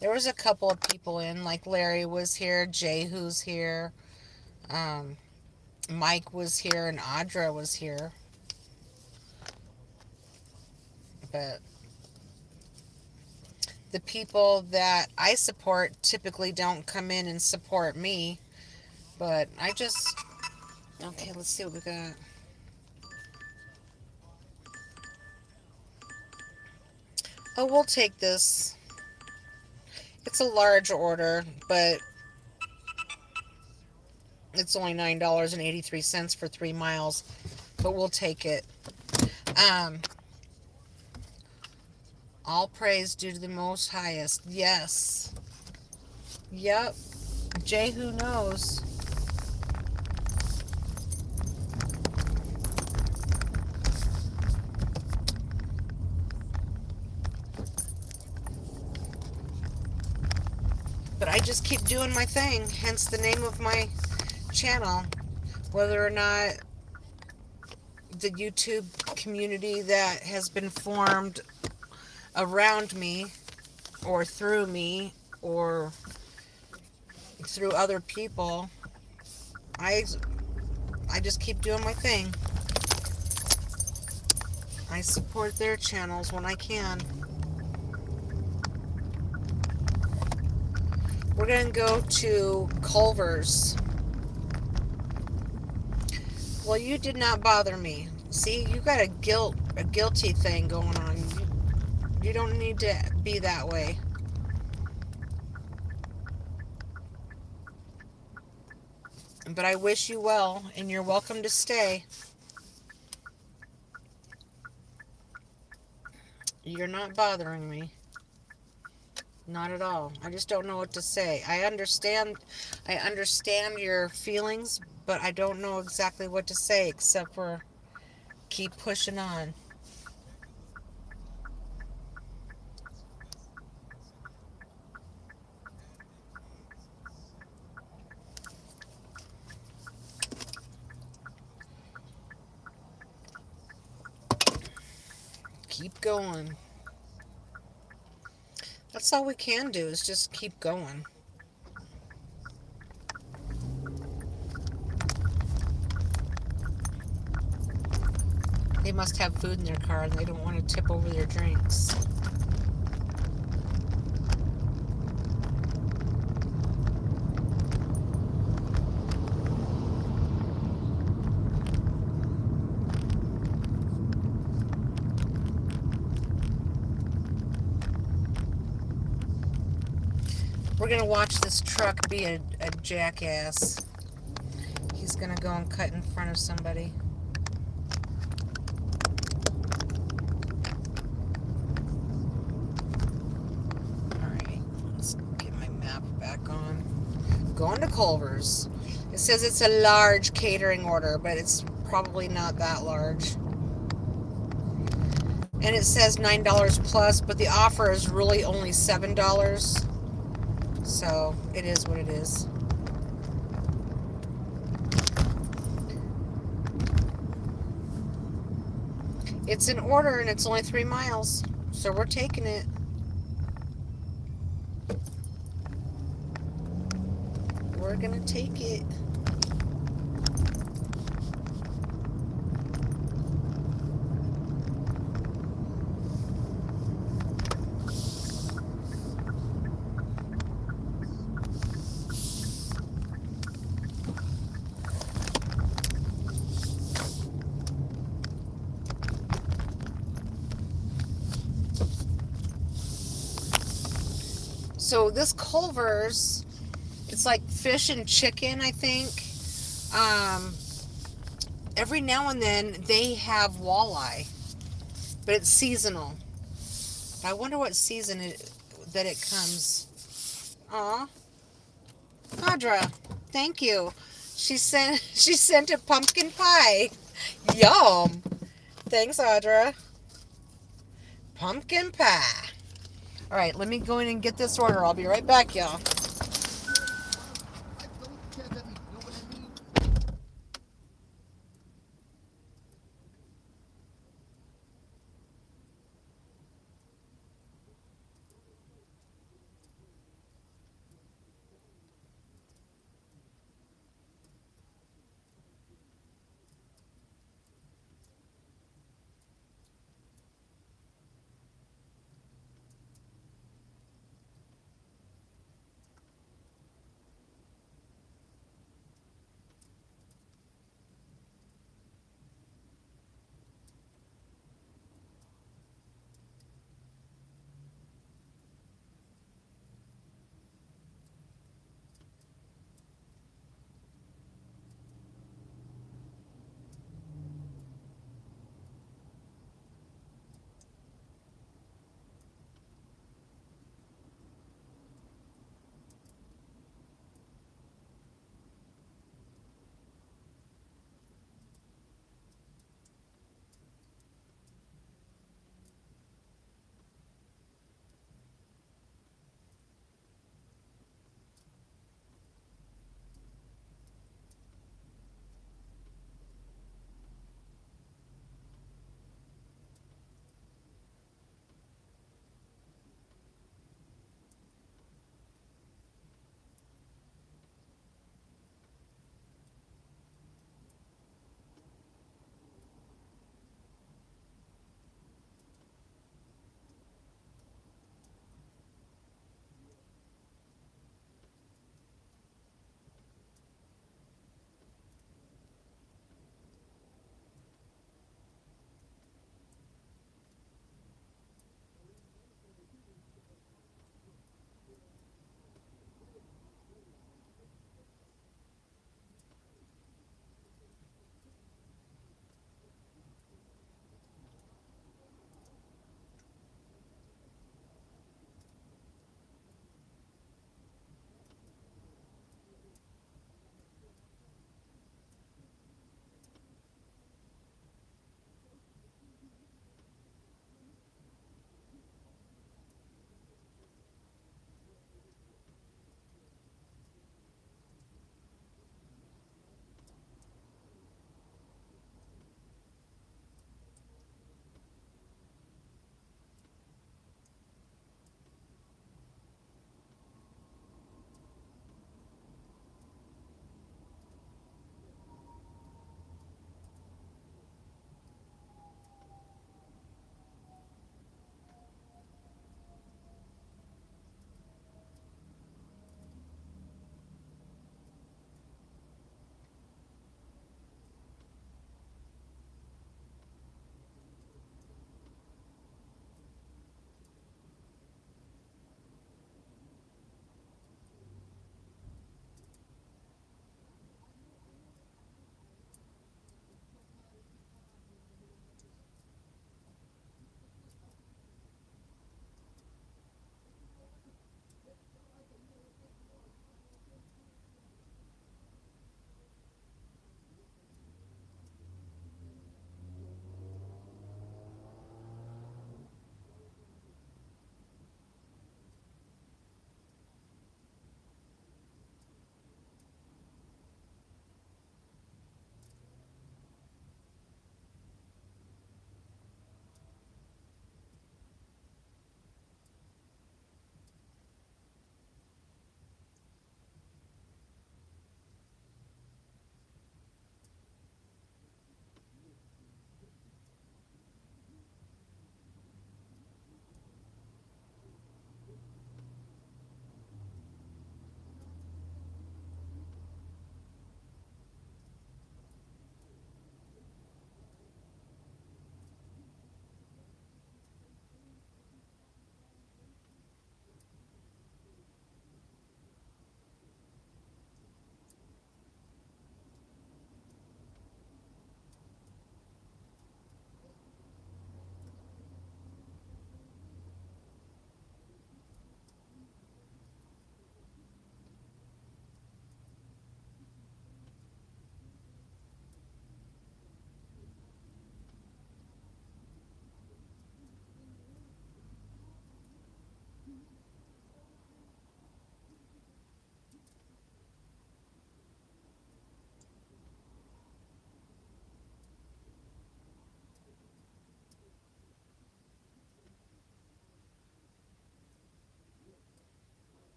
There was a couple of people in, like Larry was here, Jay who's here, um, Mike was here, and Audra was here. But the people that I support typically don't come in and support me. But I just, okay, let's see what we got. Oh, we'll take this. It's a large order, but it's only $9.83 for 3 miles. But we'll take it. Um, all praise due to the Most Highest. Yes. Yep. Jehu knows. But I just keep doing my thing, hence the name of my channel. Whether or not the YouTube community that has been formed around me or through me or through other people, I I just keep doing my thing. I support their channels when I can. We're gonna go to Culver's. Well, you did not bother me. See, you got a guilty thing going on. You don't need to be that way. But I wish you well, and you're welcome to stay. You're not bothering me. Not at all. I just don't know what to say. I understand your feelings, but I don't know exactly what to say except for keep pushing on. keep going. That's all we can do is just keep going. They must have food in their car and they don't want to tip over their drinks. We're going to watch this truck be a jackass. He's going to go and cut in front of somebody. Alright, let's get my map back on. Going to Culver's. It says it's a large catering order, but it's probably not that large. And it says $9 plus, but the offer is really only $7. So it is what it is. It's an order and it's only 3 miles. So we're taking it. We're gonna take it. So this Culver's, it's like fish and chicken, I think. Um, every now and then they have walleye, but it's seasonal. I wonder what season that it comes. Aw, Audra, thank you. She sent a pumpkin pie. Yum. Thanks, Audra. Pumpkin pie. All right, let me go in and get this order. I'll be right back, y'all.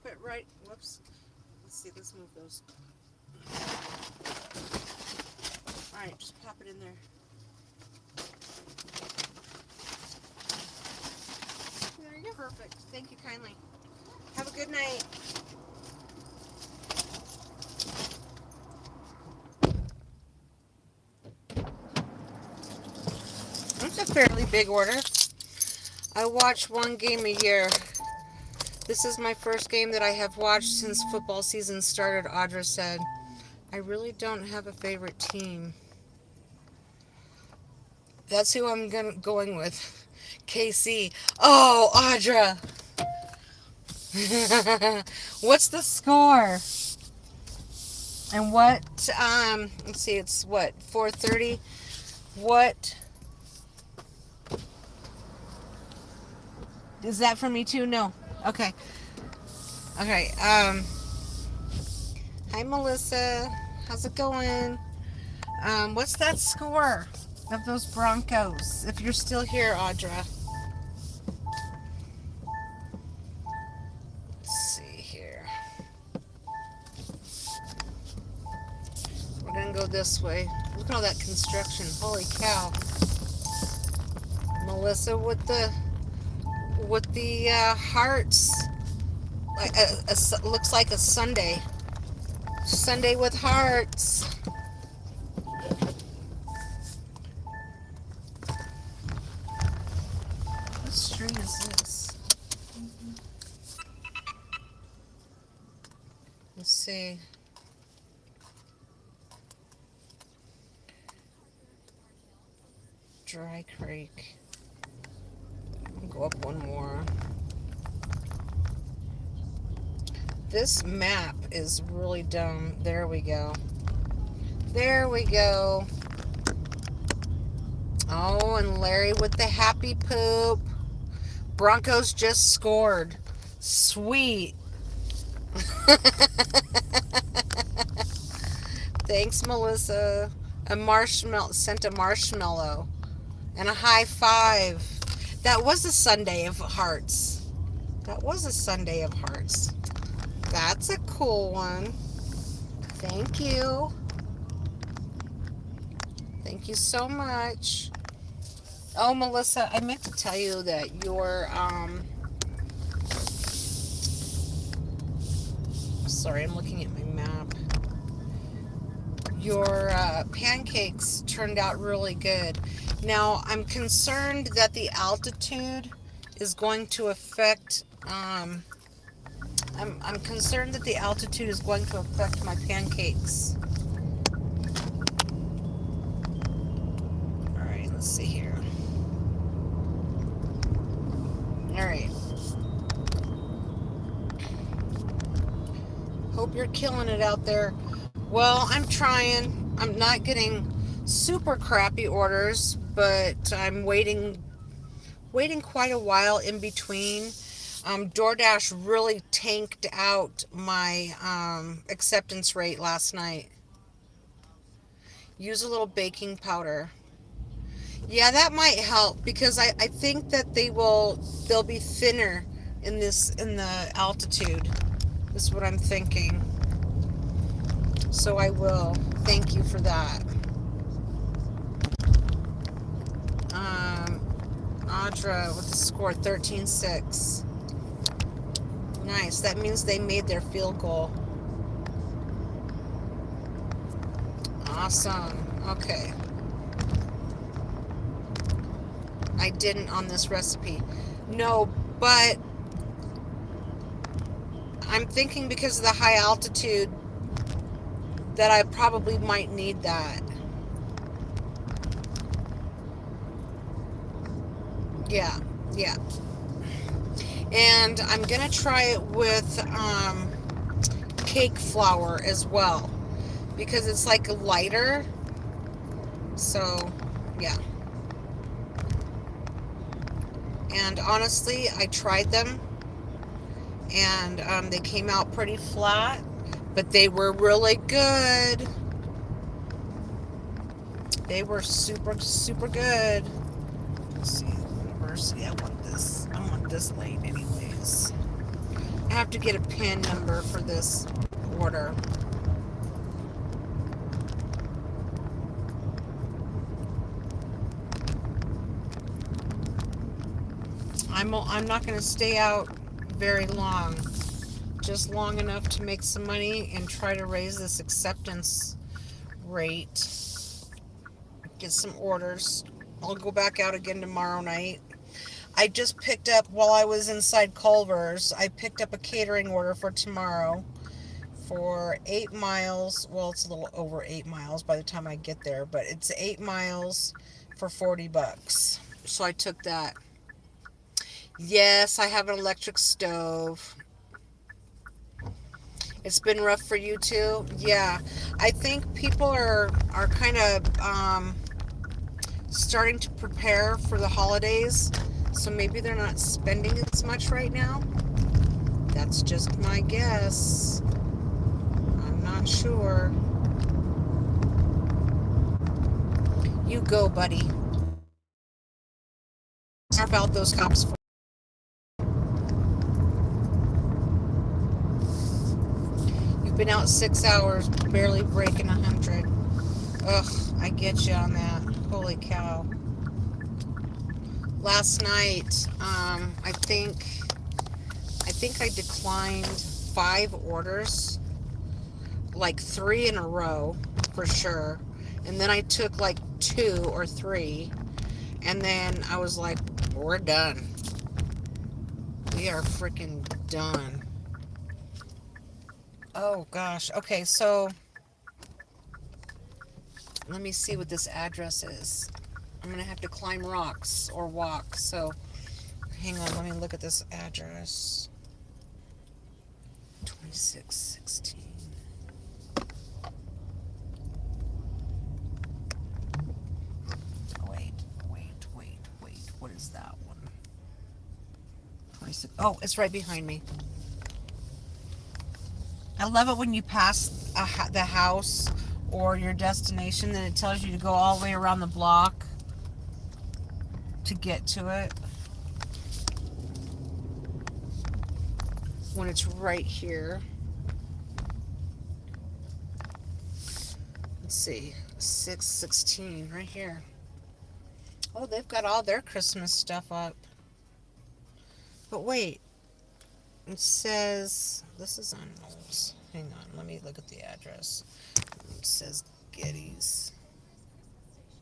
it right. Whoops. Let's see. Let's move those. All right, just pop it in there. There you go. Perfect. Thank you kindly. Have a good night. That's a fairly big order. I watch one game a year. This is my first game that I have watched since football season started, Audra said. I really don't have a favorite team. That's who I'm going with. KC. Oh, Audra. What's the score? And what, let's see, it's what, 4:30? What, is that for me too? No. Okay. Okay, hi Melissa. How's it going? What's that score of those Broncos? If you're still here, Audra. Let's see here. We're gonna go this way. Look at all that construction. Holy cow. Melissa with the hearts. Like looks like a Sunday. Sunday with hearts. What street is this? Let's see. Dry Creek. I'll go up one more. This map is really dumb. There we go. There we go. Oh, and Larry with the happy poop. Broncos just scored. Sweet. Thanks, Melissa. A marshmallow, sent a marshmallow. And a high five. That was a Sunday of hearts. That was a Sunday of hearts. That's a cool one. Thank you. Thank you so much. Oh, Melissa, I meant to tell you that your, sorry, I'm looking at my map. Your pancakes turned out really good. Now, I'm concerned that the altitude is going to affect, I'm concerned that the altitude is going to affect my pancakes. All right, let's see here. All right. Hope you're killing it out there. Well, I'm trying. I'm not getting super crappy orders, but I'm waiting quite a while in between. DoorDash really tanked out my acceptance rate last night. Use a little baking powder. Yeah, that might help because I think that they'll be thinner in the altitude. Is what I'm thinking. So I will. Thank you for that. Audra with the score 13-6. Nice. That means they made their field goal. Awesome. Okay. I didn't on this recipe. No, but I'm thinking because of the high altitude that I probably might need that. Yeah, yeah. And I'm going to try it with cake flour as well because it's like lighter. So, yeah. And honestly, I tried them and they came out pretty flat, but they were really good. They were super, super good. Let's see, university. I want this lane anyways. I have to get a PIN number for this order. I'm not going to stay out very long, just long enough to make some money and try to raise this acceptance rate, get some orders. I'll go back out again tomorrow night. I just picked up, while I was inside Culver's, I picked up a catering order for tomorrow for 8 miles. Well, it's a little over 8 miles by the time I get there, but it's 8 miles for $40. So I took that. Yes, I have an electric stove. It's been rough for you too. Yeah, I think people are kind of starting to prepare for the holidays, so maybe they're not spending as much right now. That's just my guess. I'm not sure. You go, buddy. Snarf out those cops. You've been out 6 hours, barely breaking 100. Ugh, I get you on that. Holy cow. Last night, I think I declined 5 orders, like 3 in a row for sure. And then I took like 2 or 3, and then I was like, we're done. We are freaking done. Oh gosh. Okay, so let me see what this address is. I'm gonna have to climb rocks or walk. So hang on, let me look at this address. 2616. Wait, wait. What is that one? 26. Oh, it's right behind me. I love it when you pass the house or your destination, then it tells you to go all the way around the block to get to it. When it's right here. Let's see. 616 right here. Oh, they've got all their Christmas stuff up. But wait, it says this is on Knowles. Hang on, let me look at the address. It says Getty's.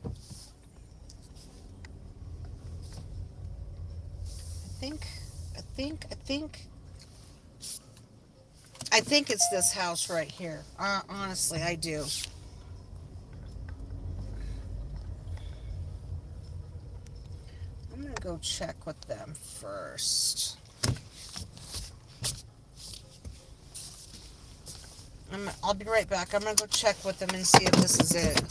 I think, I think, I think, I think it's this house right here. Honestly, I do. I'm gonna go check with them first. I'll be right back. I'm gonna go check with them and see if this is it.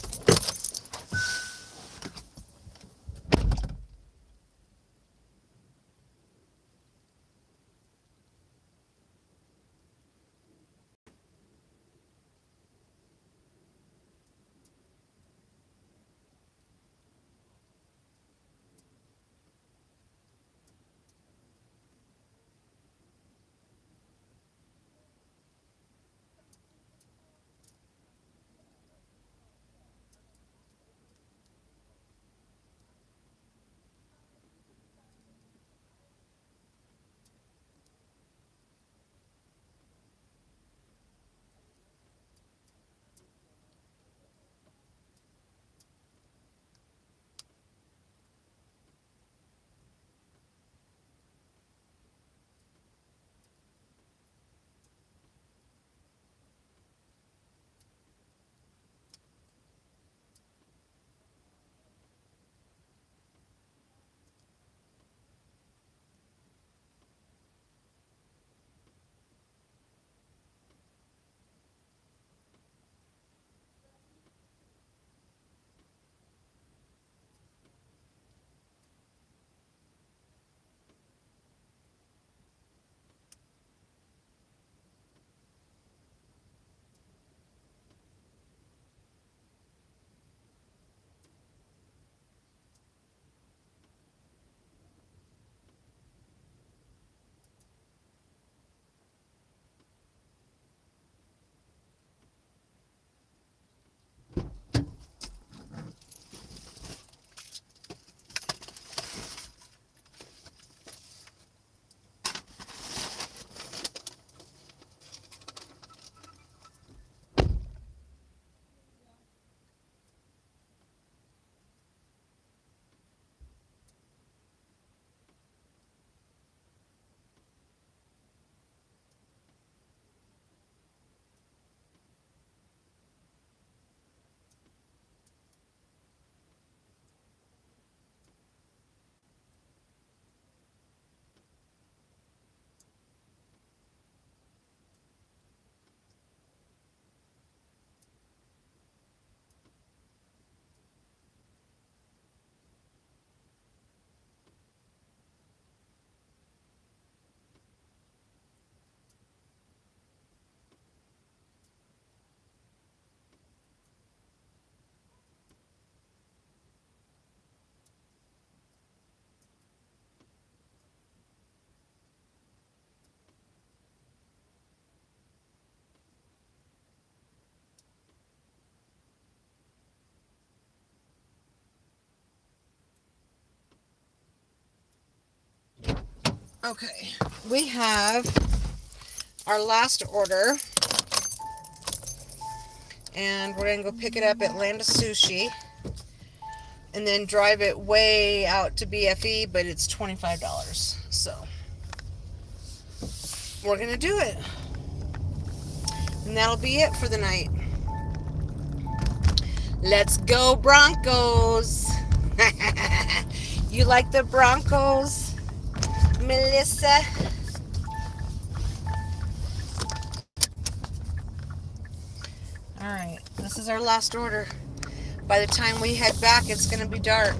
Okay, we have our last order, and we're gonna go pick it up at Land of Sushi, and then drive it way out to BFE, but it's $25. So we're gonna do it, and that'll be it for the night. Let's go Broncos! You like the Broncos, Melissa? All right, this is our last order. By the time we head back, it's gonna be dark.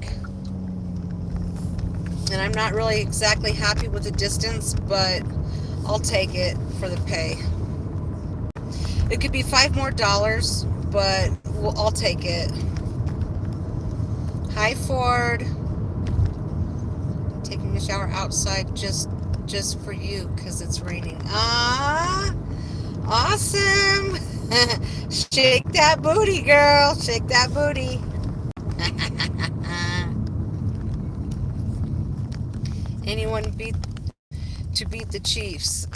And I'm not really exactly happy with the distance, but I'll take it for the pay. It could be $5 more, but I'll take it. Hi Ford. Taking a shower outside just for you because it's raining. Ah, awesome. Shake that booty, girl. Shake that booty. Anyone beat the Chiefs.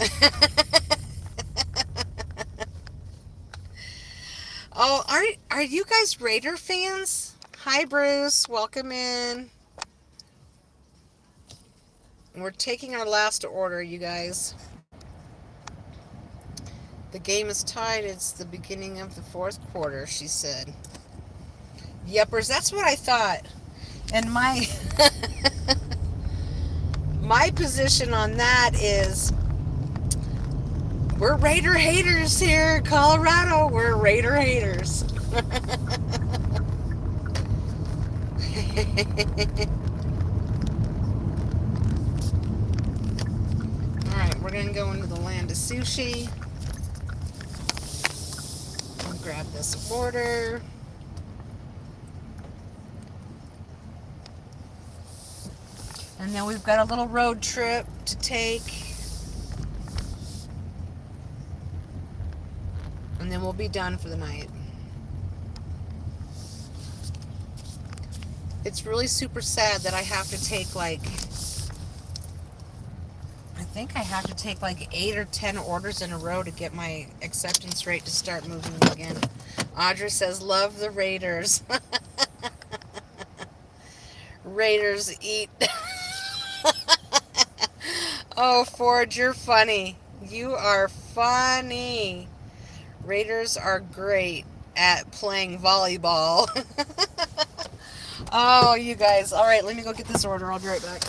Oh, are you guys Raider fans? Hi Bruce, welcome in. We're taking our last order, you guys. The game is tied. It's the beginning of the fourth quarter, she said. Yepers, that's what I thought. And my position on that is we're Raider haters here in Colorado. We're Raider haters. Alright, we're going to go into the Land of Sushi. I'll grab this order. And then we've got a little road trip to take. And then we'll be done for the night. It's really super sad that I have to take I think I have to take 8 or 10 orders in a row to get my acceptance rate to start moving again. Audra says, love the Raiders. Raiders eat. Oh, Ford, you're funny. You are funny. Raiders are great at playing volleyball. Oh, you guys. All right, let me go get this order. I'll be right back.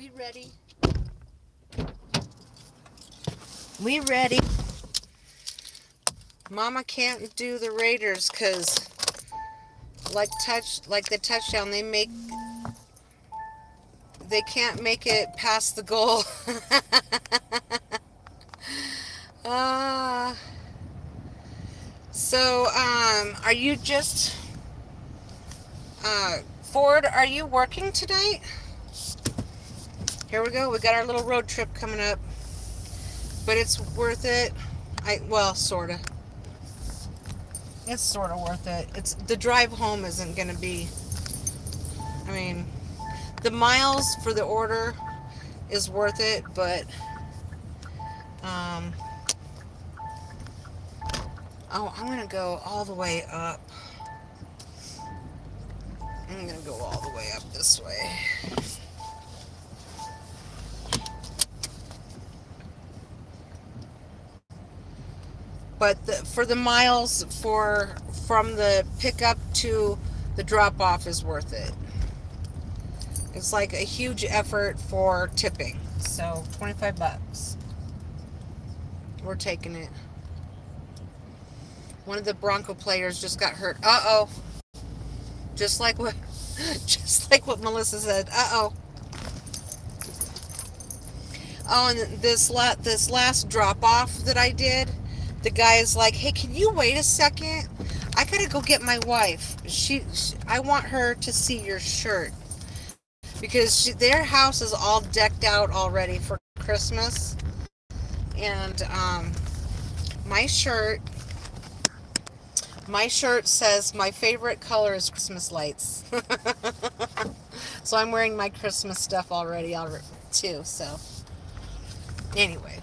We ready? We ready? Mama can't do the Raiders because, like the touchdown, they can't make it past the goal. uh, are you just Ford? Are you working tonight? Here we go. We got our little road trip coming up, but it's worth it. Sorta. It's sort of worth it. It's the drive home isn't gonna be. I mean, the miles for the order is worth it, but um, I'm gonna go all the way up. I'm gonna go all the way up this way. But for the miles from the pickup to the drop off is worth it. It's like a huge effort for tipping. So $25. We're taking it. One of the Bronco players just got hurt. Uh-oh. Just like what just like what Melissa said. Uh-oh. Oh, and this last drop off that I did, the guy is like, "Hey, can you wait a second? I gotta go get my wife. I want her to see your shirt because their house is all decked out already for Christmas, and my shirt, my shirt says my favorite color is Christmas lights, so I'm wearing my Christmas stuff already too. So anyway."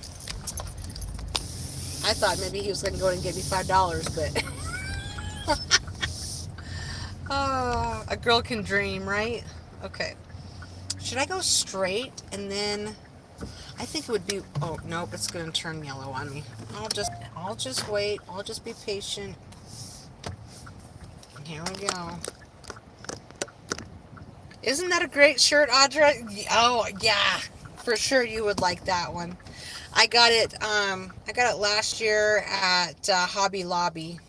I thought maybe he was going to go and give me $5, but oh, a girl can dream, right? Okay. Should I go straight and then I think it would be oh nope, it's going to turn yellow on me. I'll just wait. I'll just be patient. Here we go. Isn't that a great shirt, Audra? Oh, yeah. For sure you would like that one. I got it last year at Hobby Lobby.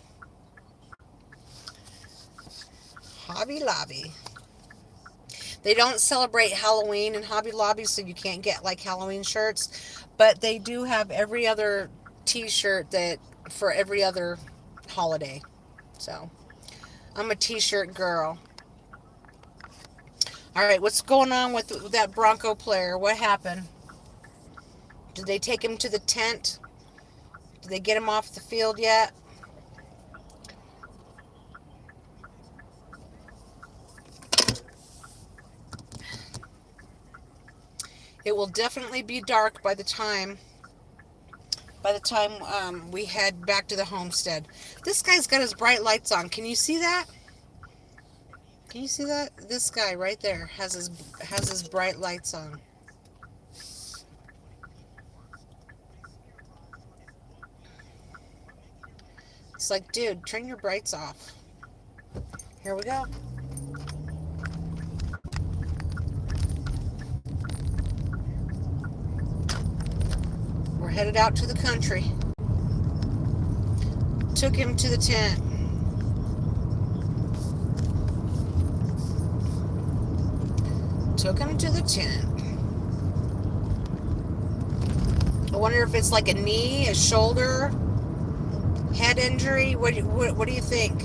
Hobby Lobby. They don't celebrate Halloween in Hobby Lobby, so you can't get like Halloween shirts, but they do have every other t-shirt that for every other holiday. So, I'm a t-shirt girl. All right, what's going on with that Bronco player? What happened? Did they take him to the tent? Did they get him off the field yet? It will definitely be dark by the time we head back to the homestead. This guy's got his bright lights on. Can you see that? Can you see that? This guy right there has his bright lights on. It's like, dude, turn your brights off. Here we go. We're headed out to the country. Took him to the tent. Took him to the tent. I wonder if it's like a knee, a shoulder, head injury. What do you think?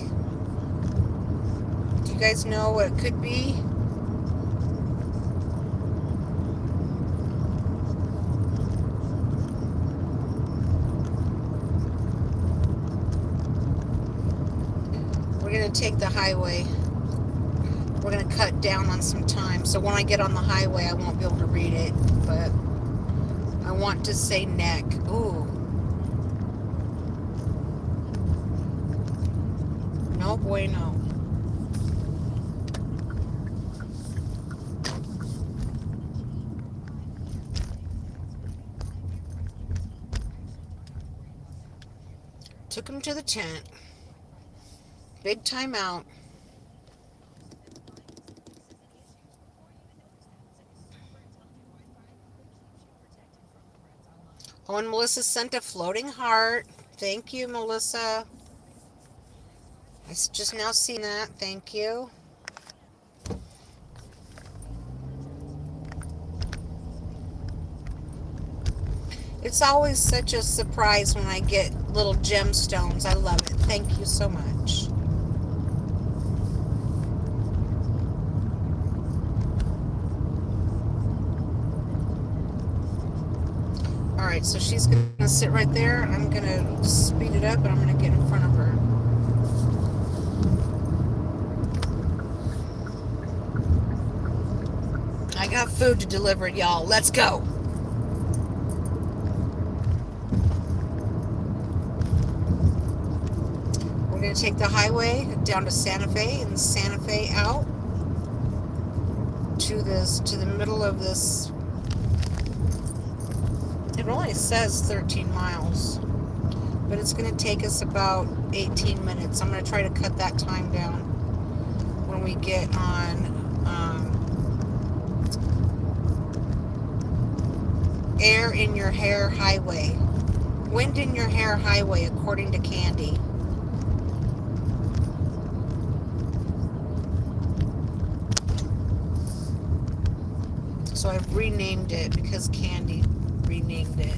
Do you guys know what it could be? We're going to take the highway. We're going to cut down on some time. So when I get on the highway, I won't be able to read it. But I want to say neck. Ooh. No bueno. Took him to the tent. Big time out. Oh, and Melissa sent a floating heart. Thank you, Melissa. Just now seen that. Thank you. It's always such a surprise when I get little gemstones. I love it. Thank you so much. All right, so she's going to sit right there. I'm going to speed it up and I'm going to get in front of her. I got food to deliver, y'all. Let's go. We're going to take the highway down to Santa Fe and Santa Fe out to the middle of this. It only says 13 miles, but it's going to take us about 18 minutes. I'm going to try to cut that time down when we get on Air in Your Hair Highway. Wind in Your Hair Highway, according to Candy. So I've renamed it because Candy renamed it.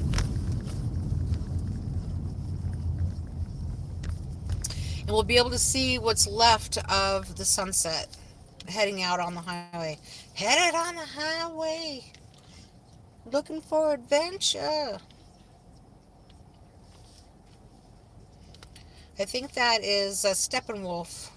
And we'll be able to see what's left of the sunset heading out on the highway. Headed on the highway, looking for adventure. I think that is Steppenwolf.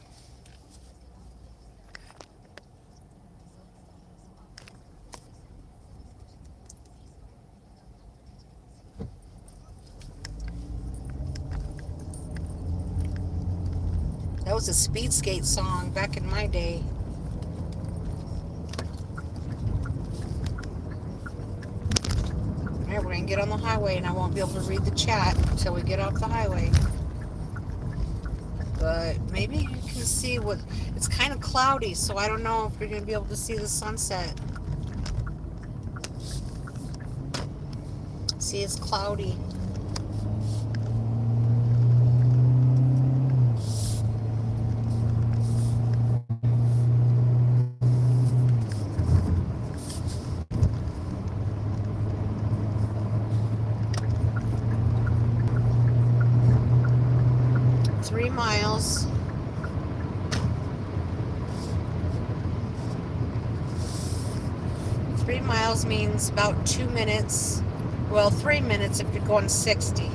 That was a speed skate song back in my day. Alright, we're going to get on the highway and I won't be able to read the chat until we get off the highway. But maybe you can see what... It's kind of cloudy, so I don't know if we're going to be able to see the sunset. See, it's cloudy. Miles. Three miles means about 2 minutes. Well, 3 minutes if you're going 60.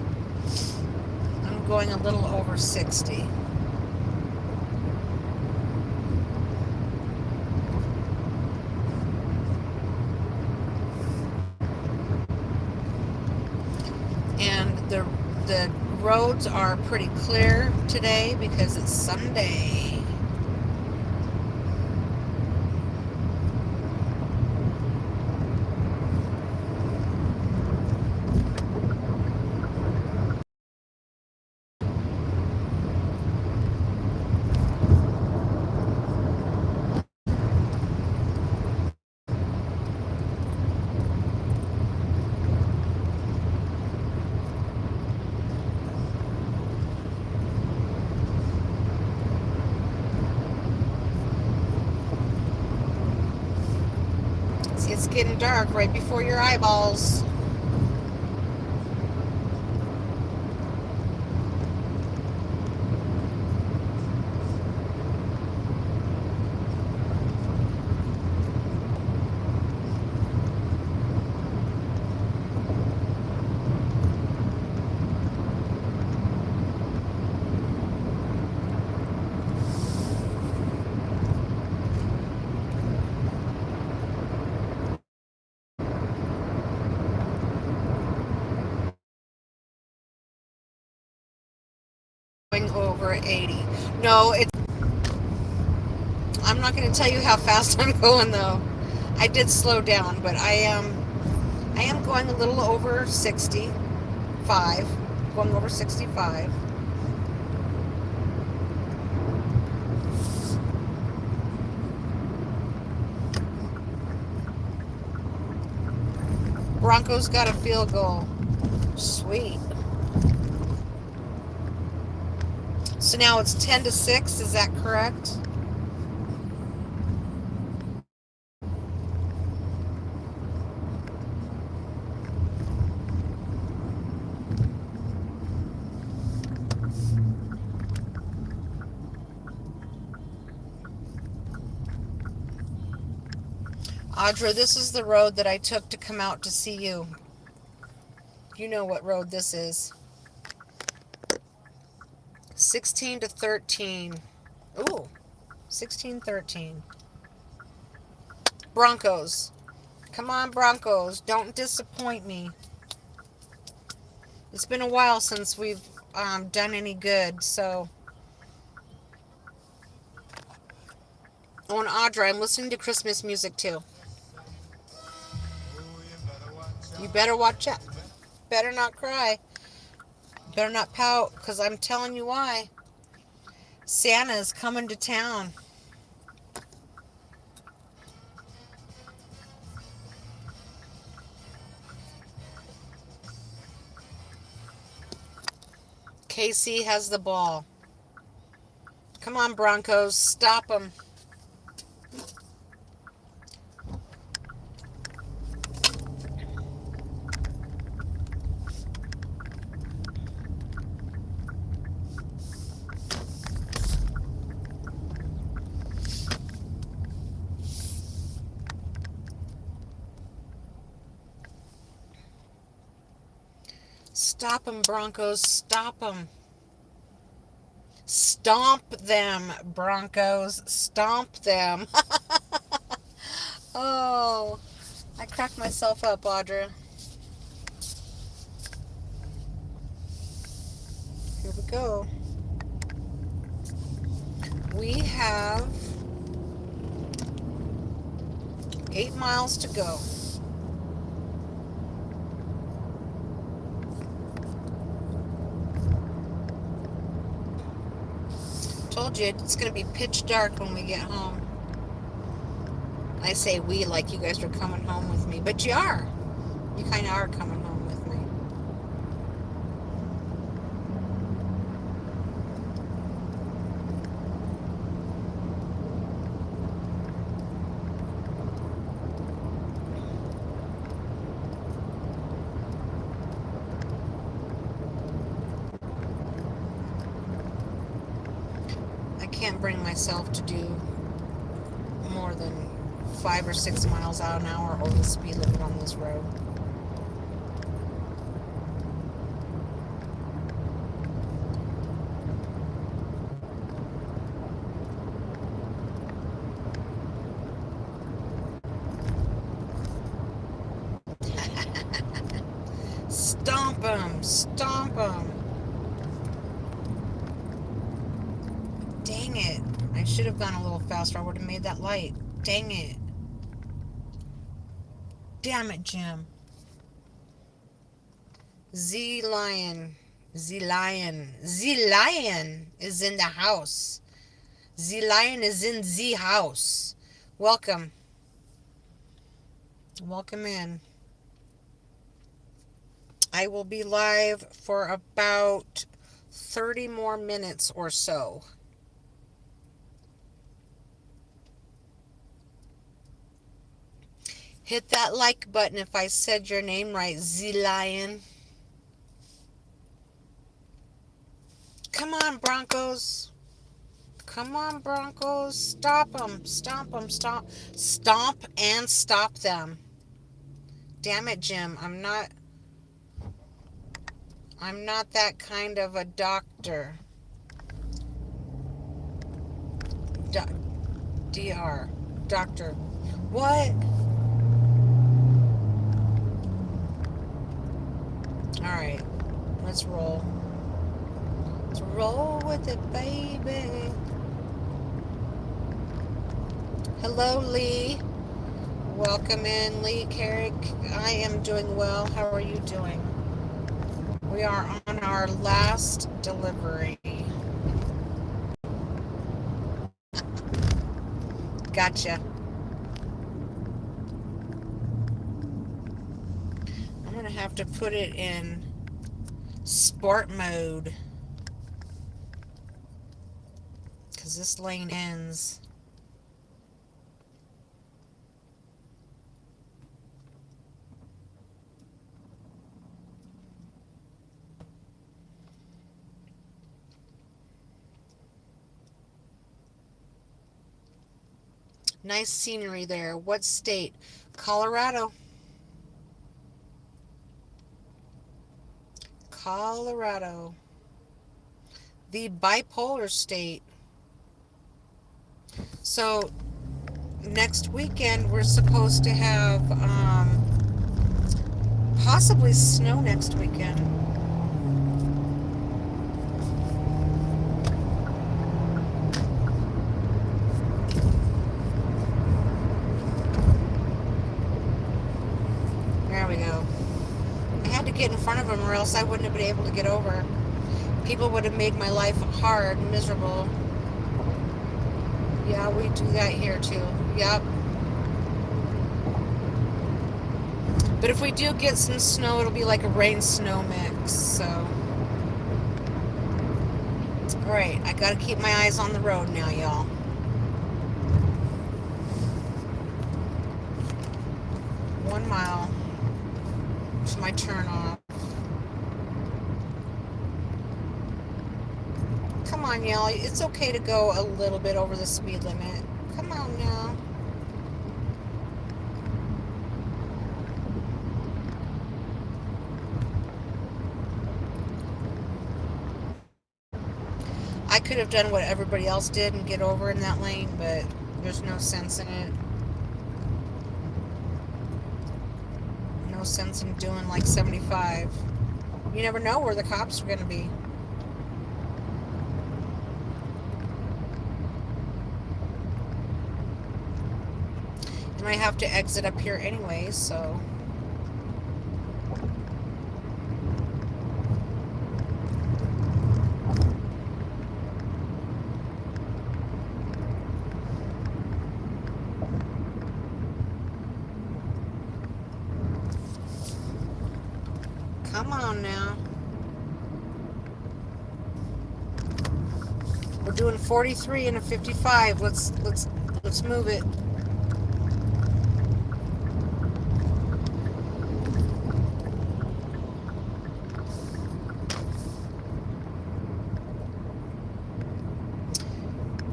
I'm going a little over 60. And the roads are pretty clear today because it's Sunday. It's getting dark right before your eyeballs. Going over 80. No, I'm not going to tell you how fast I'm going though. I did slow down, but I am going a little over 65. Going over 65. Broncos got a field goal. Sweet. So now it's 10 to 6, is that correct? Audra, this is the road that I took to come out to see you. You know what road this is. 16 to 13. Ooh, 16-13. Broncos. Come on, Broncos. Don't disappoint me. It's been a while since we've done any good, so. Oh, and Audra, I'm listening to Christmas music too. You better watch out. Better not cry. Better not pout, because I'm telling you why. Santa's coming to town. KC has the ball. Come on, Broncos. Stop them. Stop them, Broncos. Stop them. Stomp them, Broncos. Stomp them. Oh, I cracked myself up, Audra. Here we go. We have 8 miles to go. Told you it's going to be pitch dark when we get home. I say we like you guys are coming home with me, but you are. You kind of are coming home with me. I can't bring myself to do more than 5 or 6 miles an hour or the speed limit on this road. Stomp them! Stomp them! Dang it. I should have gone a little faster. I would have made that light. Dang it. Damn it, Jim. Z Lion. Z Lion. Z Lion is in the house. Z Lion is in Z house. Welcome. Welcome in. I will be live for about 30 more minutes or so. Hit that like button if I said your name right, Z Lion. Come on, Broncos. Come on, Broncos. Stop them. Stomp them. Stomp. Stomp and stop them. Damn it, Jim. I'm not that kind of a doctor. DR. Doctor. What? Alright. Let's roll. Let's roll with it, baby. Hello, Lee. Welcome in, Lee Carrick. I am doing well. How are you doing? We are on our last delivery. Gotcha. I'm going to have to put it in sport mode, because this lane ends. Nice scenery there. What state? Colorado. Colorado. The bipolar state. So next weekend we're supposed to have possibly snow next weekend. There we go. I had to get in front of them or else I wouldn't have been able to get over. People would have made my life hard, miserable. Yeah, we do that here too. Yep. But if we do get some snow, it'll be like a rain-snow mix, so. Alright, I gotta keep my eyes on the road now, y'all. 1 mile to my turn off. Come on, y'all. It's okay to go a little bit over the speed limit. Come on now. I could have done what everybody else did and get over in that lane, but there's no sense in it. No sense in doing like 75. You never know where the cops are going to be. And I have to exit up here anyway, so. Come on now. We're doing 43 and a 55. Let's move it.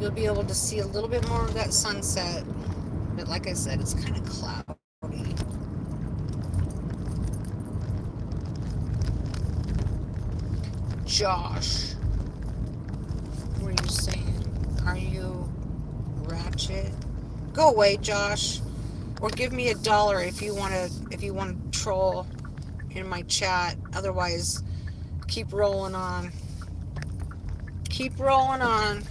You'll be able to see a little bit more of that sunset. But like I said, it's kind of cloudy. Josh, what are you saying? Are you ratchet? Go away, Josh. Or give me $1 if you want to troll in my chat. Otherwise, keep rolling on. Keep rolling on.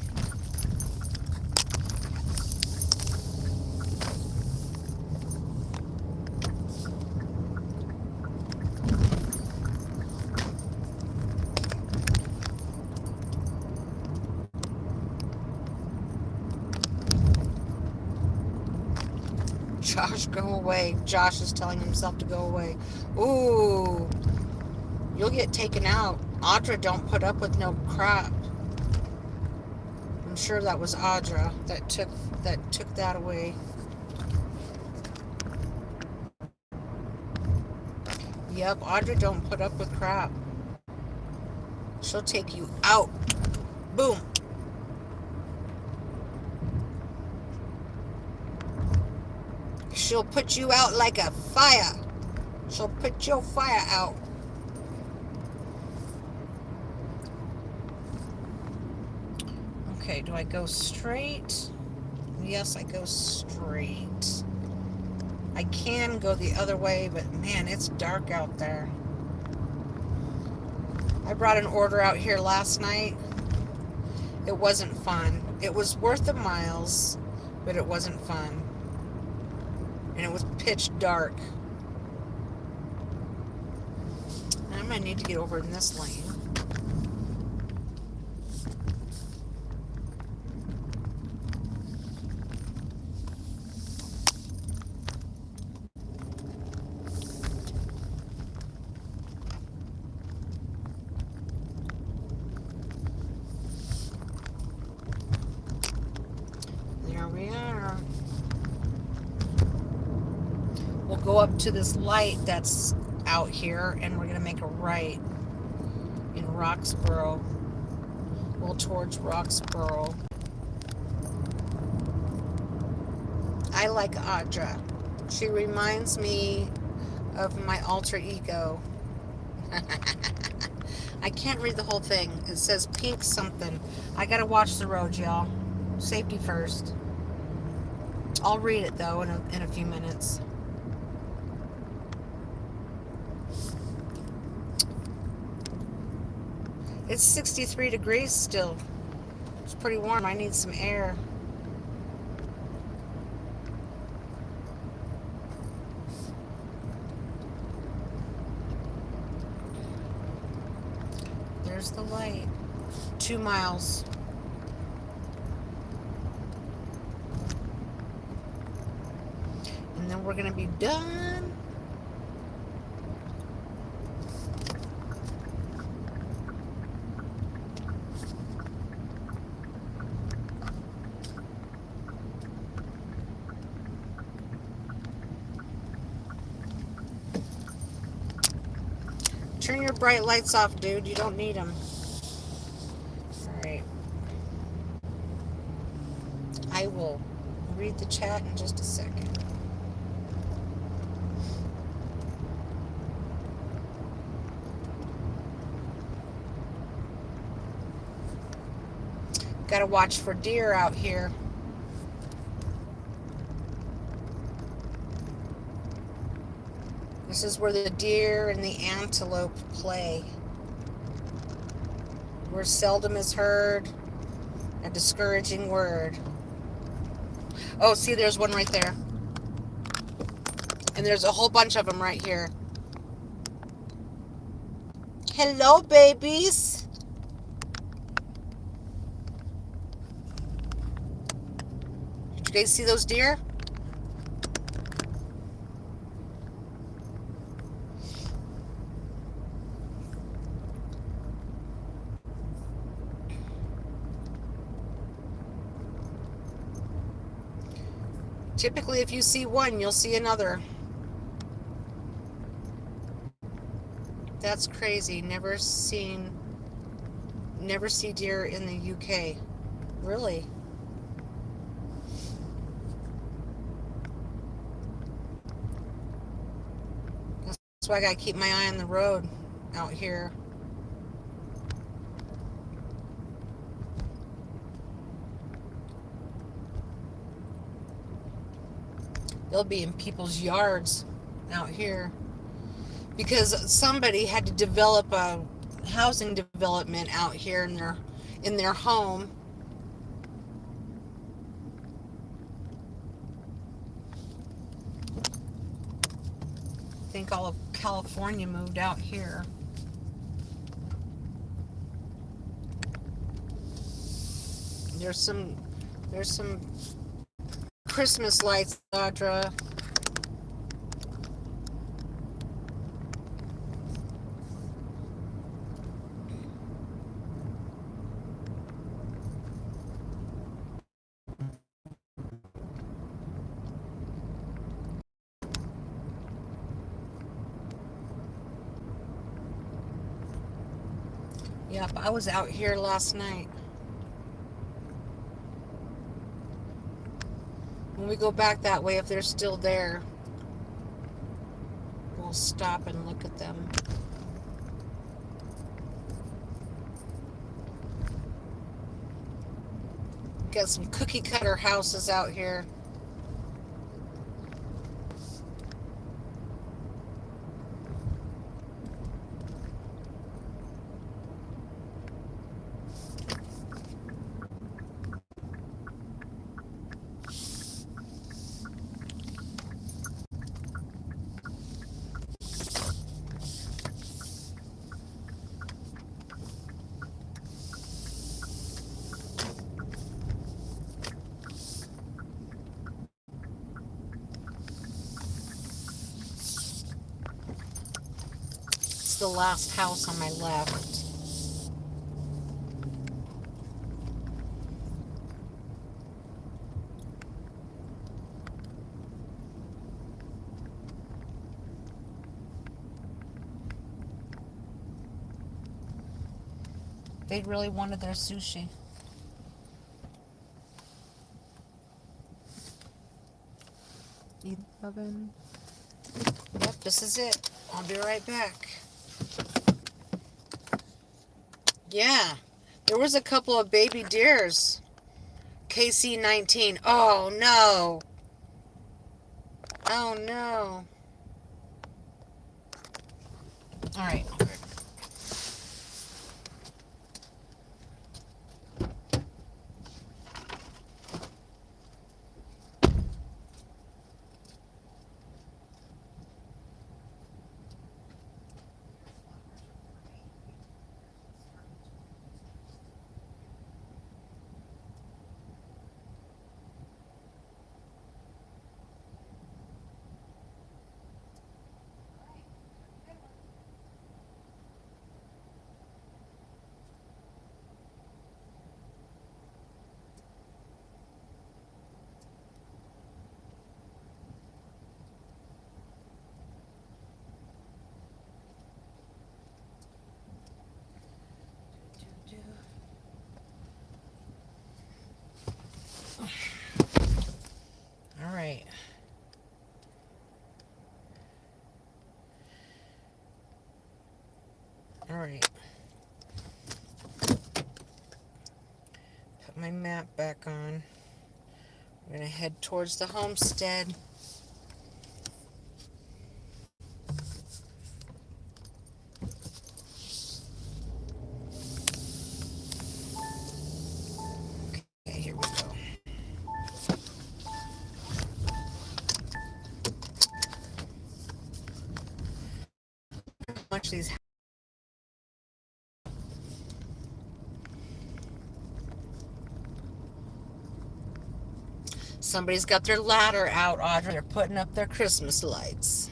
Josh, go away. Josh is telling himself to go away. Ooh. You'll get taken out. Audra don't put up with no crap. I'm sure that was Audra that took that away. Yep, Audra don't put up with crap. She'll take you out. Boom. She'll put you out like a fire. She'll put your fire out. Okay, do I go straight? Yes, I go straight. I can go the other way, but man, it's dark out there. I brought an order out here last night. It wasn't fun. It was worth the miles, but it wasn't fun. And it was pitch dark. I might need to get over in this lane. We'll go up to this light that's out here, and we're going to make a right in Roxborough. Well, towards Roxborough. I like Audra. She reminds me of my alter ego. I can't read the whole thing. It says pink something. I gotta watch the road, y'all. Safety first. I'll read it though in a few minutes. It's 63 degrees still. It's pretty warm. I need some air. There's the light. 2 miles. And then we're gonna be done. Turn your bright lights off, dude. You don't need them. Alright. I will read the chat in just a second. Gotta watch for deer out here. This is where the deer and the antelope play. Where seldom is heard a discouraging word. Oh, see, there's one right there. And there's a whole bunch of them right here. Hello, babies. Did you guys see those deer? Typically, if you see one, you'll see another. That's crazy. Never see deer in the UK. Really? That's why I gotta keep my eye on the road out here. They'll be in people's yards out here because somebody had to develop a housing development out here in their home. I think all of California moved out here. There's some Christmas lights, Audra. Yep, I was out here last night. When we go back that way, if they're still there, we'll stop and look at them. Got some cookie cutter houses out here. The last house on my left. They really wanted their sushi. Oven. Yep, this is it. I'll be right back. Yeah, there was a couple of baby deers. KC-19. Oh no. Oh no. All right. All right. All right. Put my map back on. We're going to head towards the homestead. Okay, here we go. Much these. Somebody's got their ladder out, Audrey. They're putting up their Christmas lights.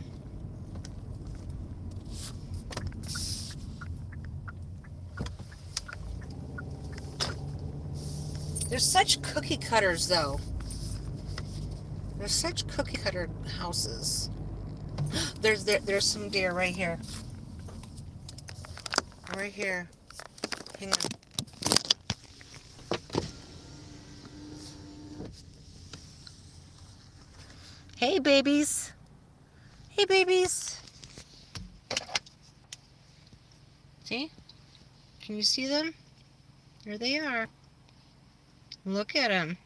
They're such cookie cutters, though. They're such cookie cutter houses. There's some deer right here. Right here. Hang on. Hey, babies. Hey, babies. See? Can you see them? There they are. Look at them.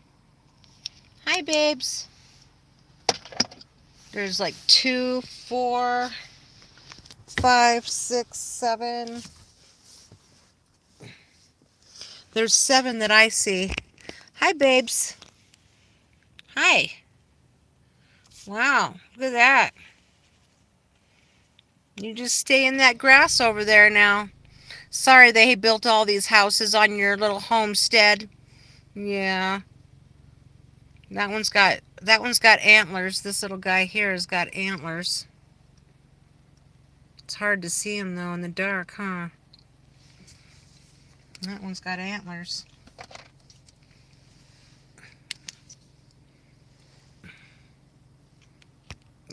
Hi, babes. There's like 2, 4, 5, 6, 7. There's 7 that I see. Hi, babes. Hi. Wow, look at that. You just stay in that grass over there now. Sorry they built all these houses on your little homestead. Yeah. That one's got antlers. This little guy here has got antlers. It's hard to see him though in the dark, huh? That one's got antlers.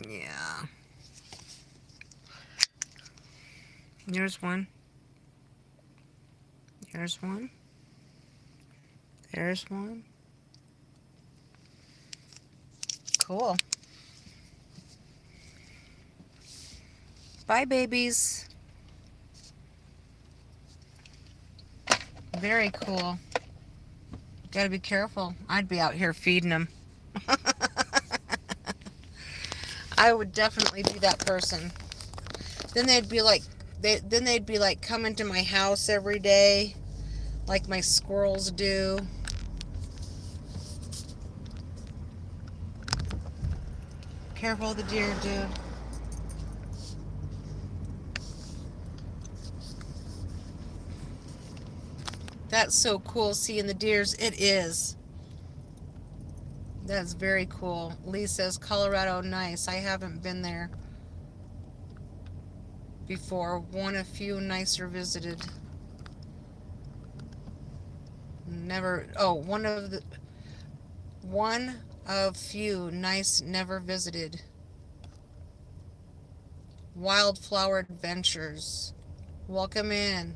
Yeah. There's one. There's one. There's one. Cool. Bye, babies. Very cool. Gotta be careful. I'd be out here feeding them. I would definitely be that person. Then they'd be like coming to my house every day, like my squirrels do. Careful of the deer, dude. That's so cool seeing the deers. It is. That's very cool. Lee says Colorado nice. I haven't been there before. One of few nicer visited. Never. Oh, one of few nice never visited. Wildflower Adventures. Welcome in.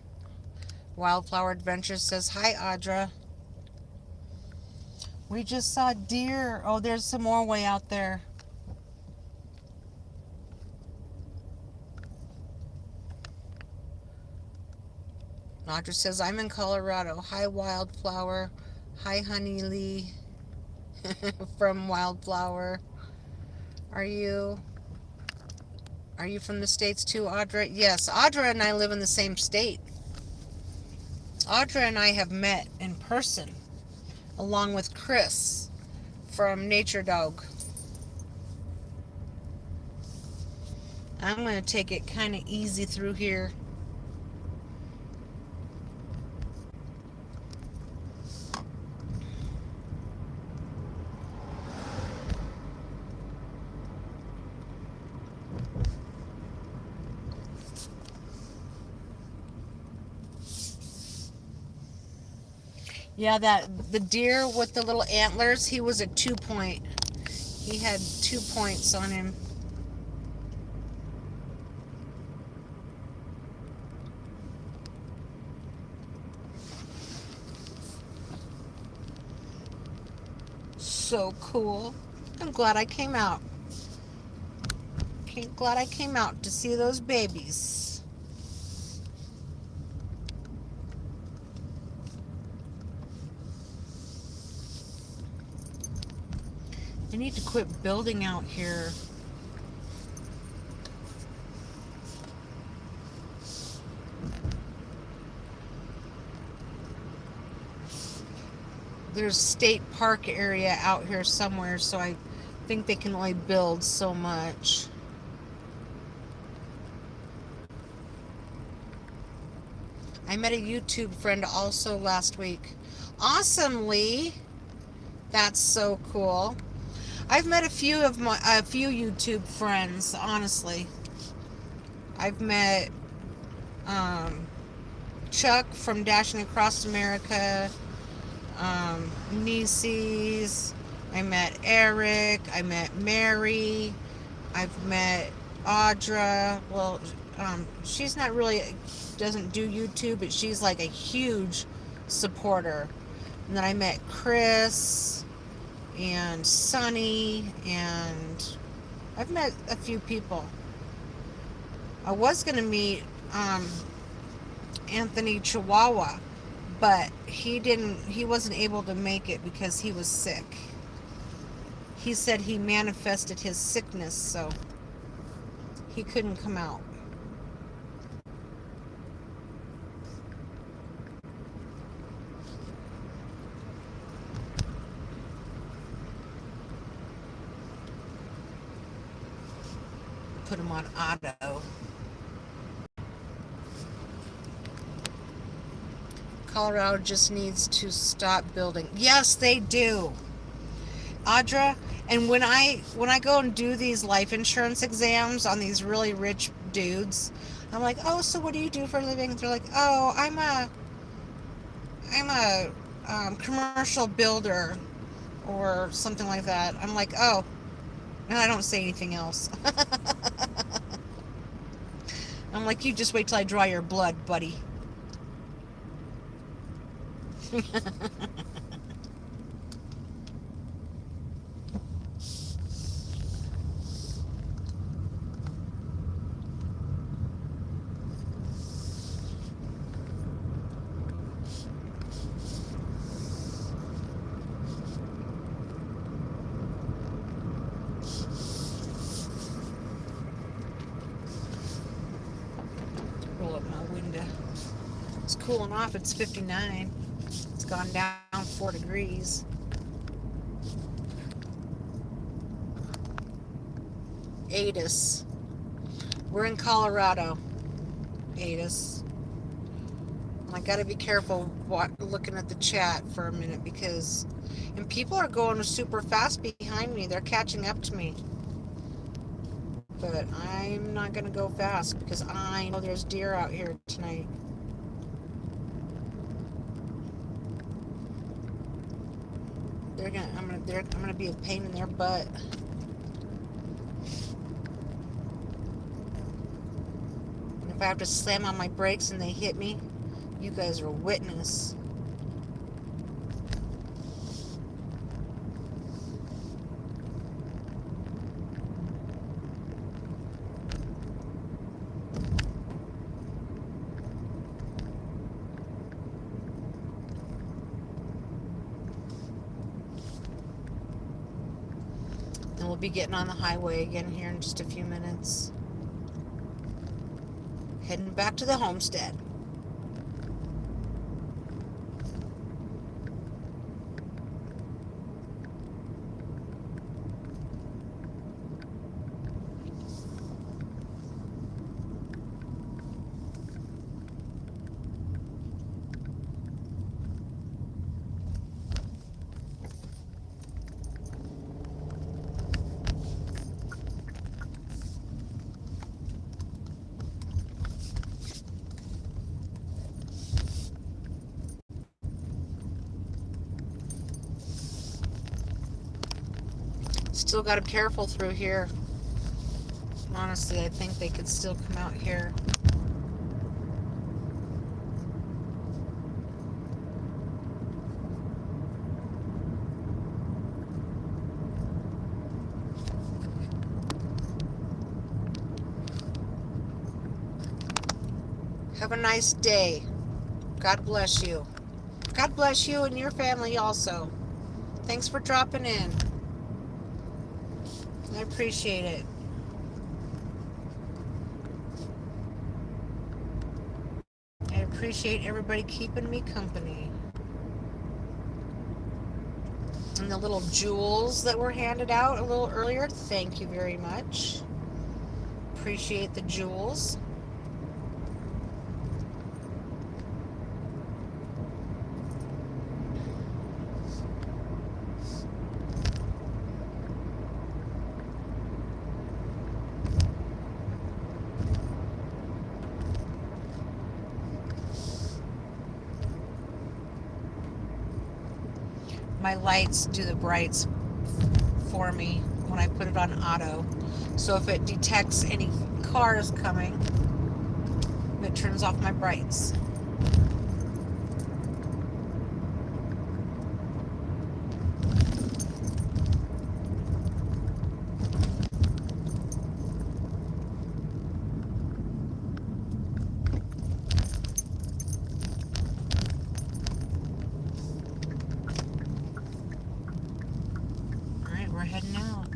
Wildflower Adventures says, hi, Audra. We just saw deer. Oh, there's some more way out there. Audra says, I'm in Colorado. Hi, Wildflower. Hi, Honey Lee from Wildflower. Are you are you from the States too, Audra? Yes, Audra and I live in the same state. Audra and I have met in person, along with Chris from Nature Dog. I'm going to take it kind of easy through here. Yeah, that the deer with the little antlers, he was a 2 point. He had 2 points on him. So cool. I'm glad I came out. Glad I came out to see those babies. I need to quit building out here. There's state park area out here somewhere, so I think they can only build so much. I met a YouTube friend also last week. Awesome, Lee. That's so cool. I've met a few YouTube friends, honestly. I've met Chuck from Dashing Across America, Nieces. I met Eric. I met Mary. I've met Audra. Well, she's not really, doesn't do YouTube, but she's like a huge supporter. And then I met Chris and Sunny, and I've met a few people. I was going to meet Anthony Chihuahua, but he wasn't able to make it because he was sick. He said he manifested his sickness, so he couldn't come out. Put him on auto. Colorado just needs to stop building. Yes, they do. Audra, and when I go and do these life insurance exams on these really rich dudes, I'm like, oh, so what do you do for a living? They're like, oh, I'm a commercial builder or something like that. I'm like, oh, and I don't say anything else. I'm like, you just wait till I draw your blood, buddy. Roll up my window. It's cooling off. It's 59. It's gone down 4 degrees. Adis. We're in Colorado. Adis. I gotta be careful looking at the chat for a minute because, and people are going super fast behind me. They're catching up to me. But I'm not gonna go fast because I know there's deer out here tonight. I'm gonna be a pain in their butt. And if I have to slam on my brakes and they hit me, You guys are witness. And we'll be getting on the highway again here in just a few minutes. Heading back to the homestead. Still got to be careful through here. Honestly, I think they could still come out here. Have a nice day. God bless you. God bless you and your family also. Thanks for dropping in. I appreciate it. I appreciate everybody keeping me company. And the little jewels that were handed out a little earlier, thank you very much. Appreciate the jewels. My lights do the brights for me when I put it on auto. So if it detects any cars coming, it turns off my brights. All right, we're heading out.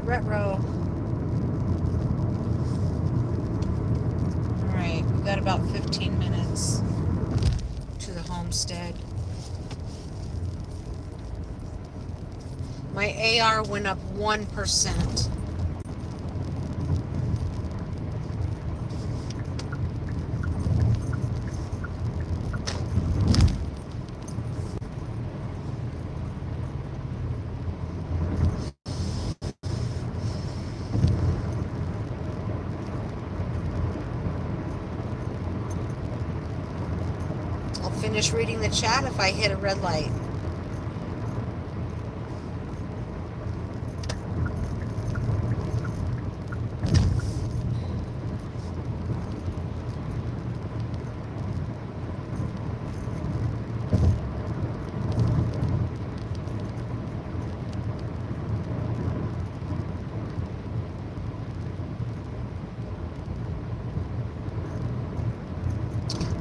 Retro. All right, we've got about 15 minutes to the homestead. My AR went up 1%. I'll finish reading the chat if I hit a red light.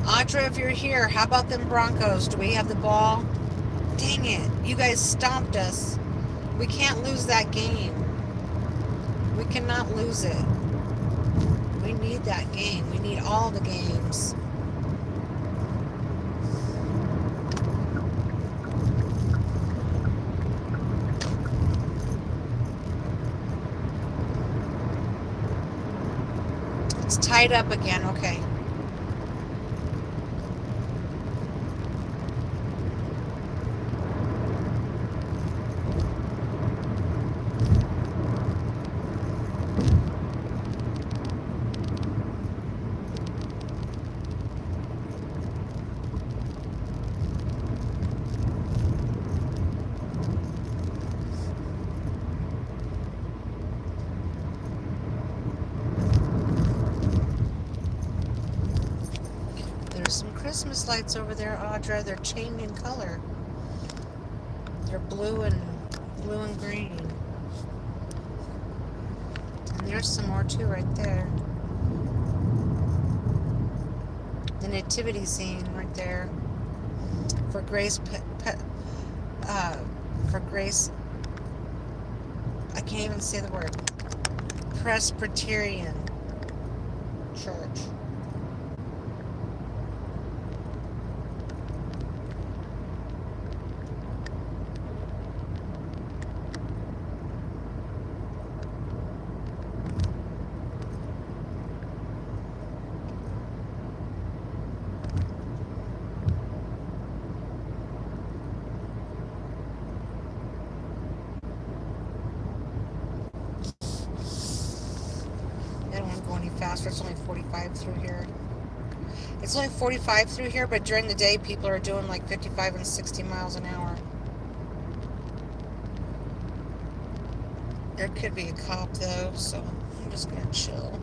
Audra, if you're here, how about them Broncos? Do we have the ball? Dang it. You guys stomped us. We can't lose that game. We cannot lose it. We need that game. We need all the games. It's tied up again. Okay. Christmas lights over there, Audra. They're changing color. They're blue and green. And there's some more too right there. The nativity scene right there for Grace uh, for Grace. I can't even say the word. Presbyterian Church. I don't want to go any faster. It's only 45 through here. It's only 45 through here, but during the day, people are doing like 55 and 60 miles an hour. There could be a cop though, so I'm just gonna chill.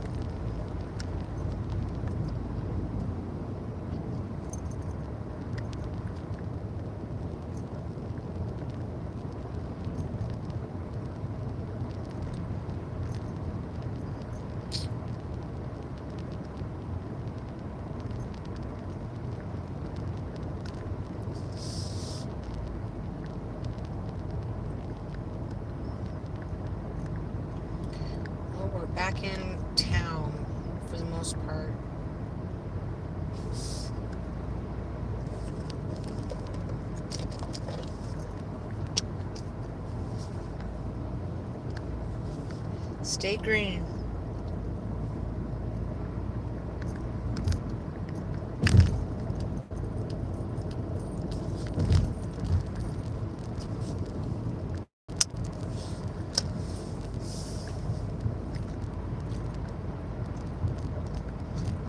Well, we're back in town for the most part. Stay green.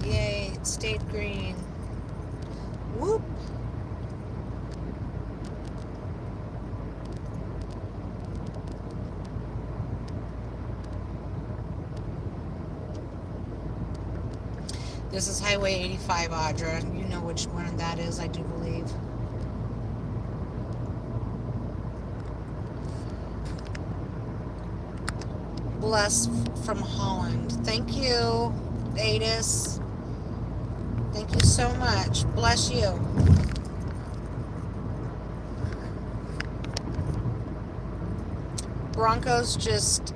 Yay, it stayed green. Whoop! This is Highway 85, Audra. You know which one that is, I do believe. Bless from Holland. Thank you, Adis. Thank you so much. Bless you. Broncos just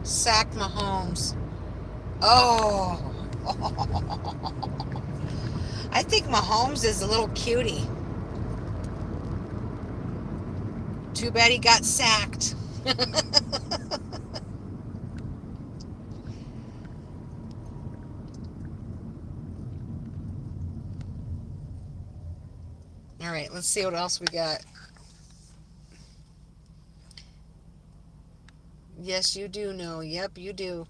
sacked Mahomes. Oh. I think Mahomes is a little cutie. Too bad he got sacked. All right, let's see what else we got. Yes, you do know. Yep, you do.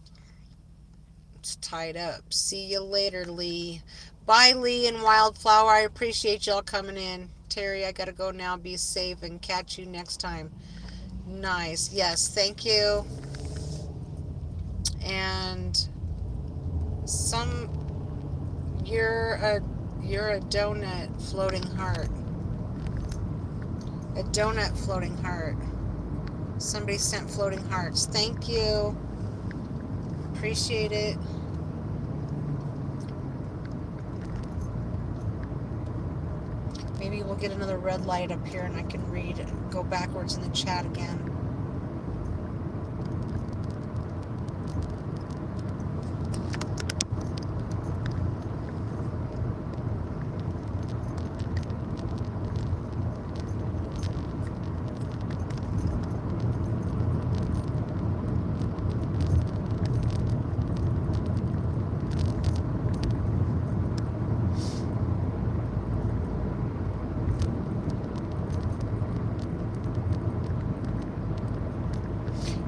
It's tied up. See you later, Lee. Bye, Lee and Wildflower. I appreciate y'all coming in. Terry, I gotta go now. Be safe and catch you next time. Nice. Yes, thank you. And some you're a donut floating heart. A donut floating heart. Somebody sent floating hearts. Thank you. Appreciate it. Maybe we'll get another red light up here and I can read, go backwards in the chat again.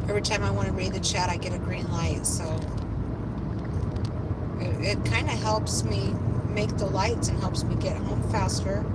Every time I want to read the chat, I get a green light, so it kind of helps me make the lights and helps me get home faster.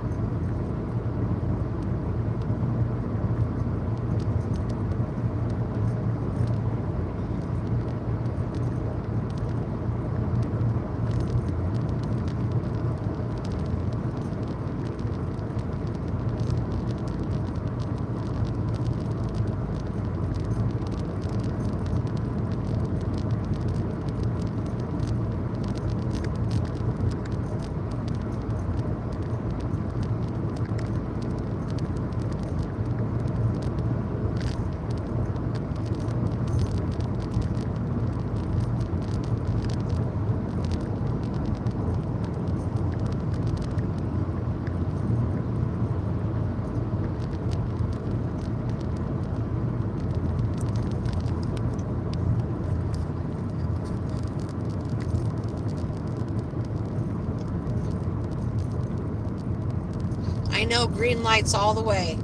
I know, green lights all the way.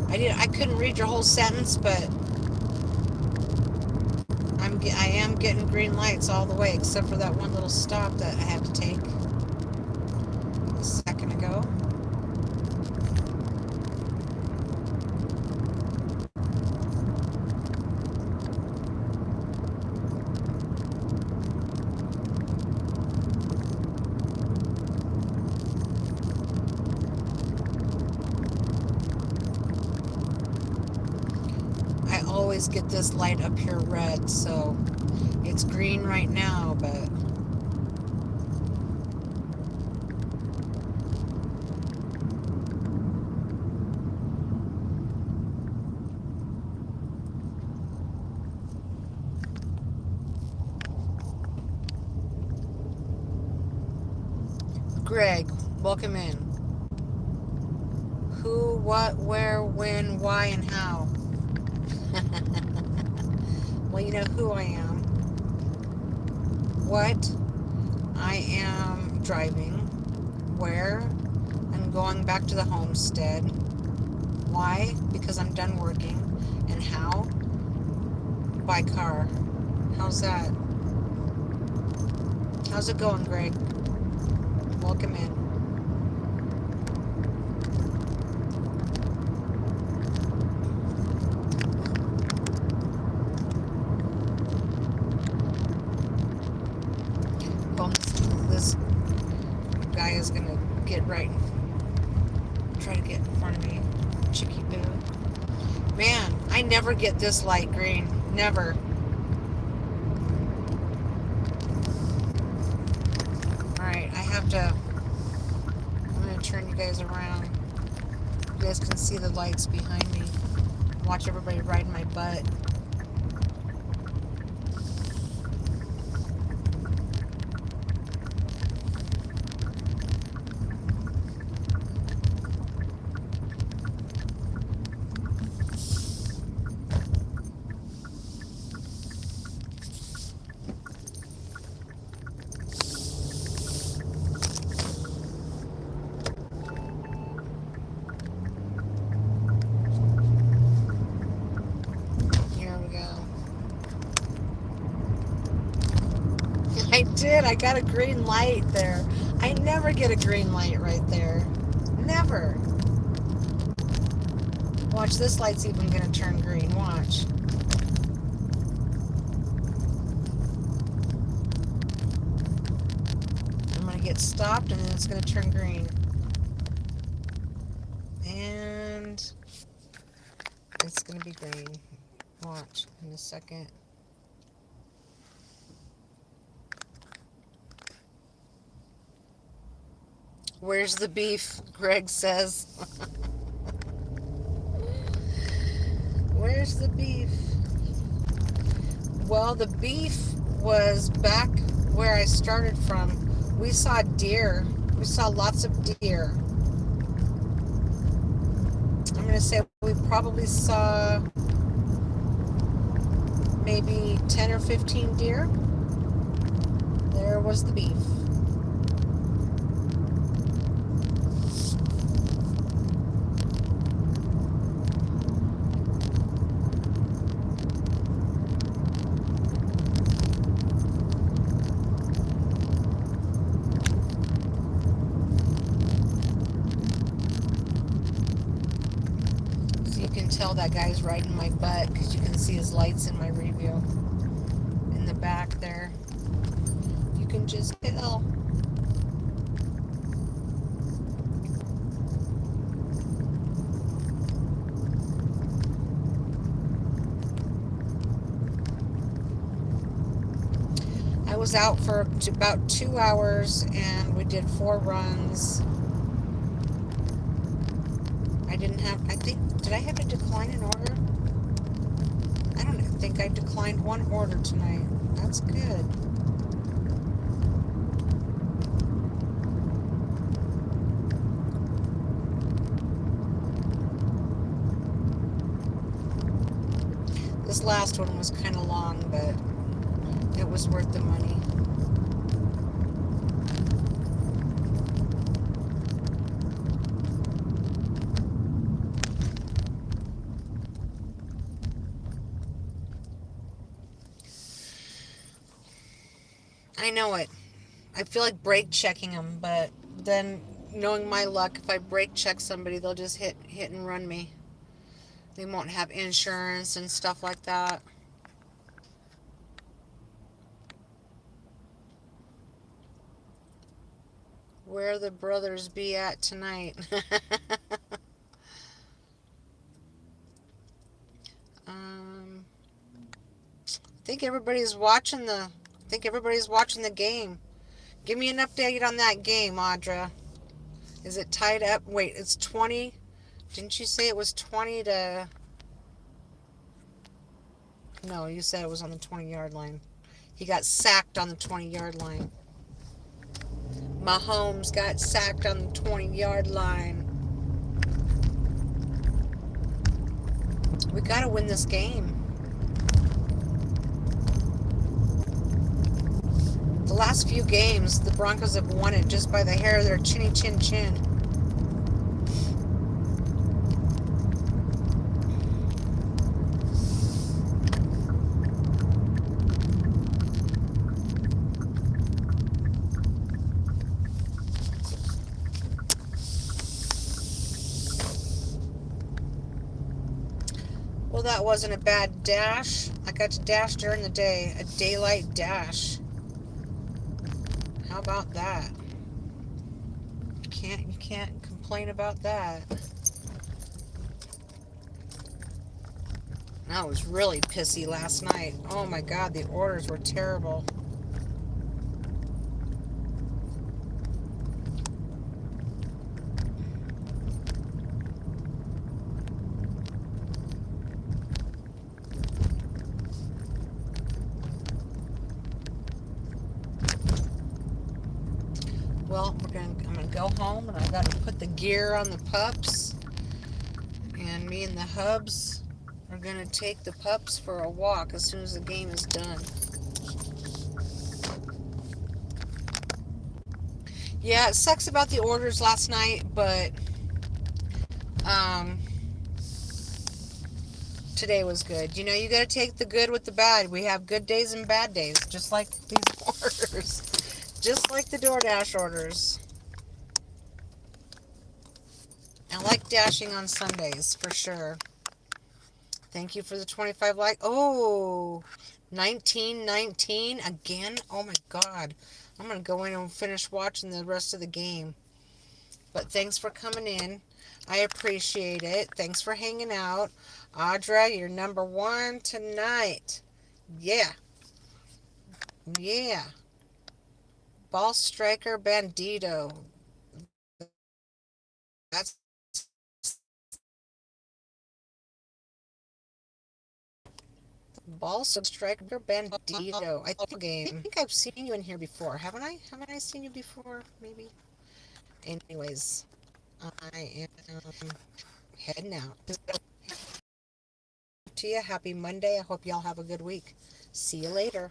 I couldn't read your whole sentence, but I am getting green lights all the way, except for that one little stop that I had to take a second ago. I always get this light up here red, so it's green right now, but Greg, welcome in. Who, what, where, when, why, and how. Well, you know who I am. What? I am driving. Where? I'm going back to the homestead. Why? Because I'm done working. And how? By car. How's that? How's it going, Greg? Welcome in. Well, this guy is gonna get right, try to get in front of me. Chicky boo. Man, I never get this light green. Never. Alright, I'm gonna turn you guys around. You guys can see the lights behind me. Watch everybody ride my butt. Here we go. I did. I got a green light there. I never get a green light right there. Never. Watch, this light's even going to turn green. Watch. I'm going to get stopped and then it's going to turn green. And it's going to be green. Watch in a second. Where's the beef? Greg says. Where's the beef? Well, the beef was back where I started from. We saw deer. We saw lots of deer. I'm going to say we probably saw maybe 10 or 15 deer. There was the beef. Tell that guy's riding my butt because you can see his lights in my review in the back there. You can just tell. I was out for about 2 hours and we did 4 runs. Did I have to decline an order? I don't think I declined one order tonight. That's good. This last one was kind of long, but it was worth the money. I know it. I feel like brake checking them, but then knowing my luck, if I brake check somebody, they'll just hit and run me. They won't have insurance and stuff like that. Where the brothers be at tonight? um, I think everybody's watching the. I think everybody's watching the game. Give me an update on that game, Audra. Is it tied up? Wait, it's 20. Didn't you say it was 20 to? No, you said it was on the 20-yard line. He got sacked on the 20-yard line. Mahomes got sacked on the 20-yard line. We got to win this game. The last few games, the Broncos have won it just by the hair of their chinny chin chin. Well, that wasn't a bad dash. I got to dash during the day. A daylight dash. How about that? You can't complain about that. I was really pissy last night. Oh my god, the orders were terrible. Well, I'm gonna go home and I gotta put the gear on the pups. And me and the hubs are gonna take the pups for a walk as soon as the game is done. Yeah, it sucks about the orders last night, but um, today was good. You know, you gotta take the good with the bad. We have good days and bad days, just like these orders, just like the DoorDash orders. I like dashing on Sundays for sure. Thank you for the 25 like. Oh, 1919 again. Oh my God. I'm going to go in and finish watching the rest of the game. But thanks for coming in. I appreciate it. Thanks for hanging out. Audra, you're number one tonight. Yeah. Yeah. Ball striker bandito. That's Ball striker bandito. I think I've seen you in here before. Haven't I? Haven't I seen you before? Maybe. Anyways, I am heading out. To you. Happy Monday. I hope y'all have a good week. See you later.